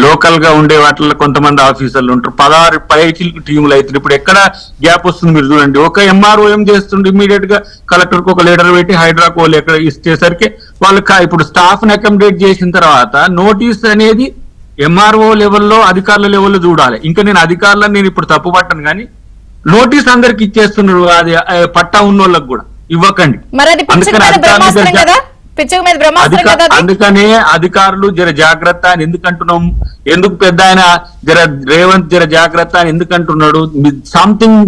లోకల్ గా ఉండే వాటిల్లో కొంతమంది ఆఫీసర్లు ఉంటారు, 16 పైకి టీములు అవుతుంది. ఇప్పుడు ఎక్కడ గ్యాప్ వస్తుంది మీరు చూడండి. ఒక ఎంఆర్ఓ ఏం చేస్తుండే, ఇమీడియట్ గా కలెక్టర్ కు ఒక లెటర్ పెట్టి హైడ్రాకు వాళ్ళు ఎక్కడ ఇచ్చేసరికి వాళ్ళు ఇప్పుడు స్టాఫ్ ని అకామిడేట్ చేసిన తర్వాత నోటీస్ అనేది ఎంఆర్ఓ లెవెల్లో అధికారుల లెవెల్లో చూడాలి. ఇంకా నేను అధికారులను నేను ఇప్పుడు తప్పు పట్టను కానీ నోటీస్ అందరికి ఇచ్చేస్తున్నారు, అది పట్టా ఉన్న వాళ్ళకి కూడా ఇవ్వకండి. మరి అది పిచ్చుక మీద బ్రహ్మాస్త్రం కదా, పిచ్చుక మీద బ్రహ్మాస్త్రం కదా. అందుకనే అధికారులు జర జాగ్రత్త అని ఎందుకు అంటున్నాం, ఎందుకు పెద్ద ఆయన జర రేవంత్ జర జాగ్రత్త అని ఎందుకు అంటున్నాడు, సంథింగ్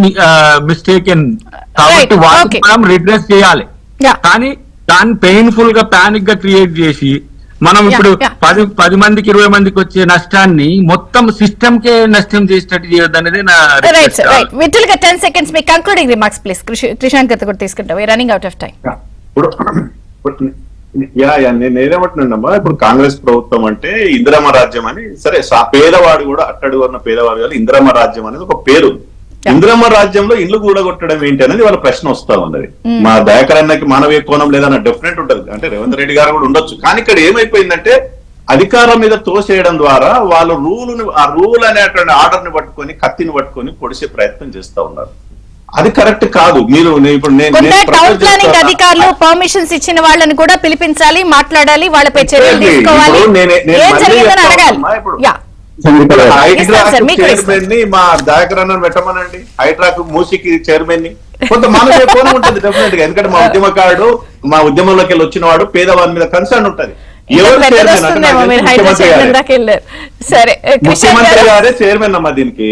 మిస్టేకెన్ కాబట్టి వాళ్ళకి మనం రిడ్రెస్ చేయాలి. కానీ దాన్ని పెయిన్ఫుల్ గా పానిక్ గా క్రియేట్ చేసి మనం ఇప్పుడు 10 మందికి 20 మందికి వచ్చే నష్టాన్ని మొత్తం సిస్టమ్ కే నష్టం చేసేటట్టు చేయొద్దు అనేది నా రైట్. విఠల్ గా 10 seconds me concluding remarks please. Krishank గారు కూడా తీసుకుంటాం, రన్నింగ్ అవుట్ ఆఫ్ టైం. నేనేమంటున్నానమ్మా, ఇప్పుడు కాంగ్రెస్ ప్రభుత్వం అంటే ఇందిరమ్మ రాజ్యం అని, సరే పేదవాడు కూడా అట్టడుగు ఉన్న పేదవాడు కానీ ఇందిరమ్మ రాజ్యం అనేది ఒక పేరు. ఇందిరమ్మ రాజ్యంలో ఇల్లు కూడగొట్టడం ఏంటి అనేది వాళ్ళ ప్రశ్న వస్తా ఉన్నది. మా దయాకర్ అన్నకి మానవీయ కోణం లేదన్న డెఫినెట్ ఉంటది, అంటే రేవంత్ రెడ్డి గారు కూడా ఉండొచ్చు. కానీ ఇక్కడ ఏమైపోయిందంటే అధికారం మీద తోసేయడం ద్వారా వాళ్ళు ఆ రూల్ అనేటువంటి ఆర్డర్ ని పట్టుకొని కత్తిని పట్టుకొని పొడిసే ప్రయత్నం చేస్తా ఉన్నారు. అది కరెక్ట్ కాదు. మీరు ఇప్పుడు టౌన్ ప్లానింగ్ అధికారులు పర్మిషన్స్ ఇచ్చిన వాళ్ళని కూడా పిలిపించాలి, మాట్లాడాలి, వాళ్ళపై చర్యలు తీసుకోవాలి, ఏం జరిగిందని అడగాలి. చైర్మన్ ని మా దయాకర్ అన్న పెట్టమనండి, హైడ్రాకు మూసికి చైర్మన్ ని. కొంత మానవీయ కోణం ఉంటుంది డెఫినెట్ గా, ఎందుకంటే మా ఉద్యమకారుడు మా ఉద్యమంలోకి వెళ్ళి వచ్చిన వాడు పేదవాడి మీద కన్సర్న్ ఉంటుంది. ముఖ్యమంత్రి గారే చైర్మన్ అమ్మా దీనికి.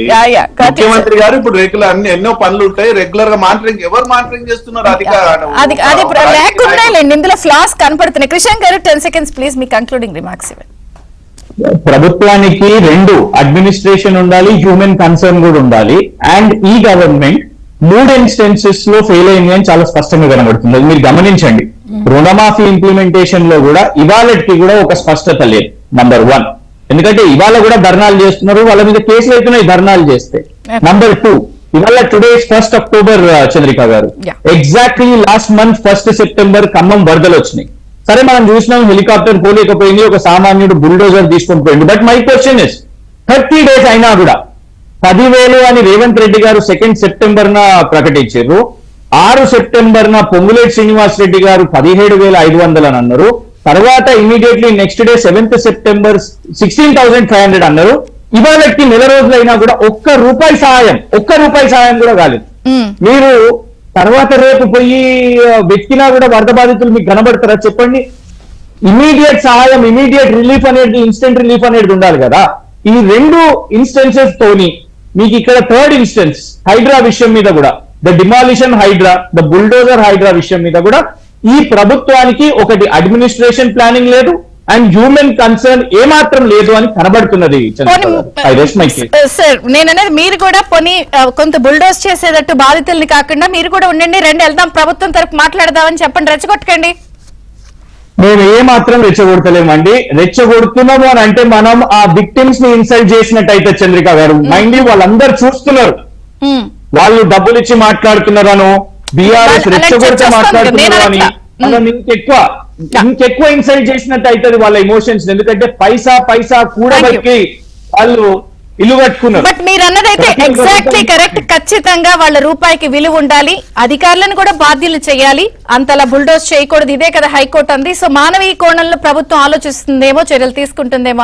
ముఖ్యమంత్రి గారు ఇప్పుడు రెగ్యులర్ ఎన్నో పనులు ఉంటాయి, రెగ్యులర్ గా మానిటరింగ్. ఎవరు మానిటరింగ్ చేస్తున్నారు? ఇందులో ఫ్లాస్ కనపడుతున్నాయి. క్రిషాంక్ గారు 10 seconds please, me concluding remarks ఇవ్వండి. ప్రభుత్వానికి 2 అడ్మినిస్ట్రేషన్ ఉండాలి, హ్యూమన్ కన్సర్న్ కూడా ఉండాలి. అండ్ ఈ గవర్నమెంట్ 3 ఇన్స్టెన్సెస్ లో ఫెయిల్ అయింది అని చాలా స్పష్టంగా కనబడుతుంది. మీరు గమనించండి, రుణమాఫీ ఇంప్లిమెంటేషన్ లో కూడా ఇవాళకి కూడా ఒక స్పష్టత లేదు. నంబర్ 1, ఎందుకంటే ఇవాళ కూడా ధర్నాలు చేస్తున్నారు, వాళ్ళ మీద కేసులు అవుతున్నాయి ధర్నాలు చేస్తే. నంబర్ 2, ఇవాళ టుడే 1st October చంద్రిక గారు, exactly last month 1st September Khammam వరదలు వచ్చినాయి. సరే మనం చూసినాం, హెలికాప్టర్ పోలేకపోయింది, ఒక సామాన్యుడు బుల్డోజర్ తీసుకొని పోయింది. But my question is, 30 days అయినా కూడా 10,000 అని రేవంత్ రెడ్డి గారు 2nd September ప్రకటించారు. 6 September పొంగులేటి శ్రీనివాస్ రెడ్డి గారు 17,500 అని అన్నారు. తర్వాత immediately next day 7th September 16,500 అన్నారు. ఇవాళకి నెల రోజులైనా కూడా ఒక్క రూపాయి సహాయం కూడా కాలేదు. మీరు తర్వాత రేపు పోయి వెతికినా కూడా వరద బాధితులు మీకు కనబడతారా చెప్పండి? ఇమీడియట్ సహాయం, ఇమీడియట్ రిలీఫ్ అనేది, ఇన్స్టెంట్ రిలీఫ్ అనేది ఉండాలి కదా. ఈ 2 ఇన్స్టెన్సెస్ తోని మీకు ఇక్కడ 3rd ఇన్స్టెన్స్ హైడ్రా విషయం మీద కూడా, the demolition HYDRAA, the bulldozer HYDRAA విషయం మీద కూడా ఈ ప్రభుత్వానికి ఒకటి అడ్మినిస్ట్రేషన్ ప్లానింగ్ లేదు అండ్ హ్యూమన్ కన్సర్న్ ఏమాత్రం లేదు అని కనబడుతున్నది. సార్ నేననేది మీరు కూడా కొంత బుల్డోజ్ చేసేటట్టు బాధితుల్ని కాకుండా మీరు కూడా ఉండండి, రండి వెళ్దాం ప్రభుత్వం తరపు మాట్లాడదామని చెప్పండి, రెచ్చగొట్టకండి. మేము ఏమాత్రం రెచ్చగొడతలేమండి. రెచ్చగొడుతున్నాము అని అంటే మనం ఆ విక్టిమ్స్ ని ఇన్సల్ట్ చేసినట్టయితే చంద్రిక గారు, మైండ్ వాళ్ళందరూ చూస్తున్నారు, వాళ్ళు డబ్బులు ఇచ్చి మాట్లాడుతున్నారను, బీఆర్ఎస్ రెచ్చగొడితే మాట్లాడుతున్నారు అని మనం ఇంకెక్కువ ఇన్సల్ట్ చేసినట్టు అవుతుంది వాళ్ళ ఎమోషన్స్. ఎందుకంటే పైసా కూడబెట్టి వాళ్ళు ఇల్లు కట్టుకున్నారు. బట్ మీరు అన్నదైతే ఎగ్జాక్ట్లీ కరెక్ట్. ఖచ్చితంగా వాళ్ళ రూపాయికి విలువ ఉండాలి, అధికారులను కూడా బాధ్యులు చేయాలి, అంతలా బుల్డోజ్ చేయకూడదు. ఇదే కదా హైకోర్టు అంది. సో మానవీయ కోణంలో ప్రభుత్వం ఆలోచిస్తుందేమో, చర్యలు తీసుకుంటుందేమో.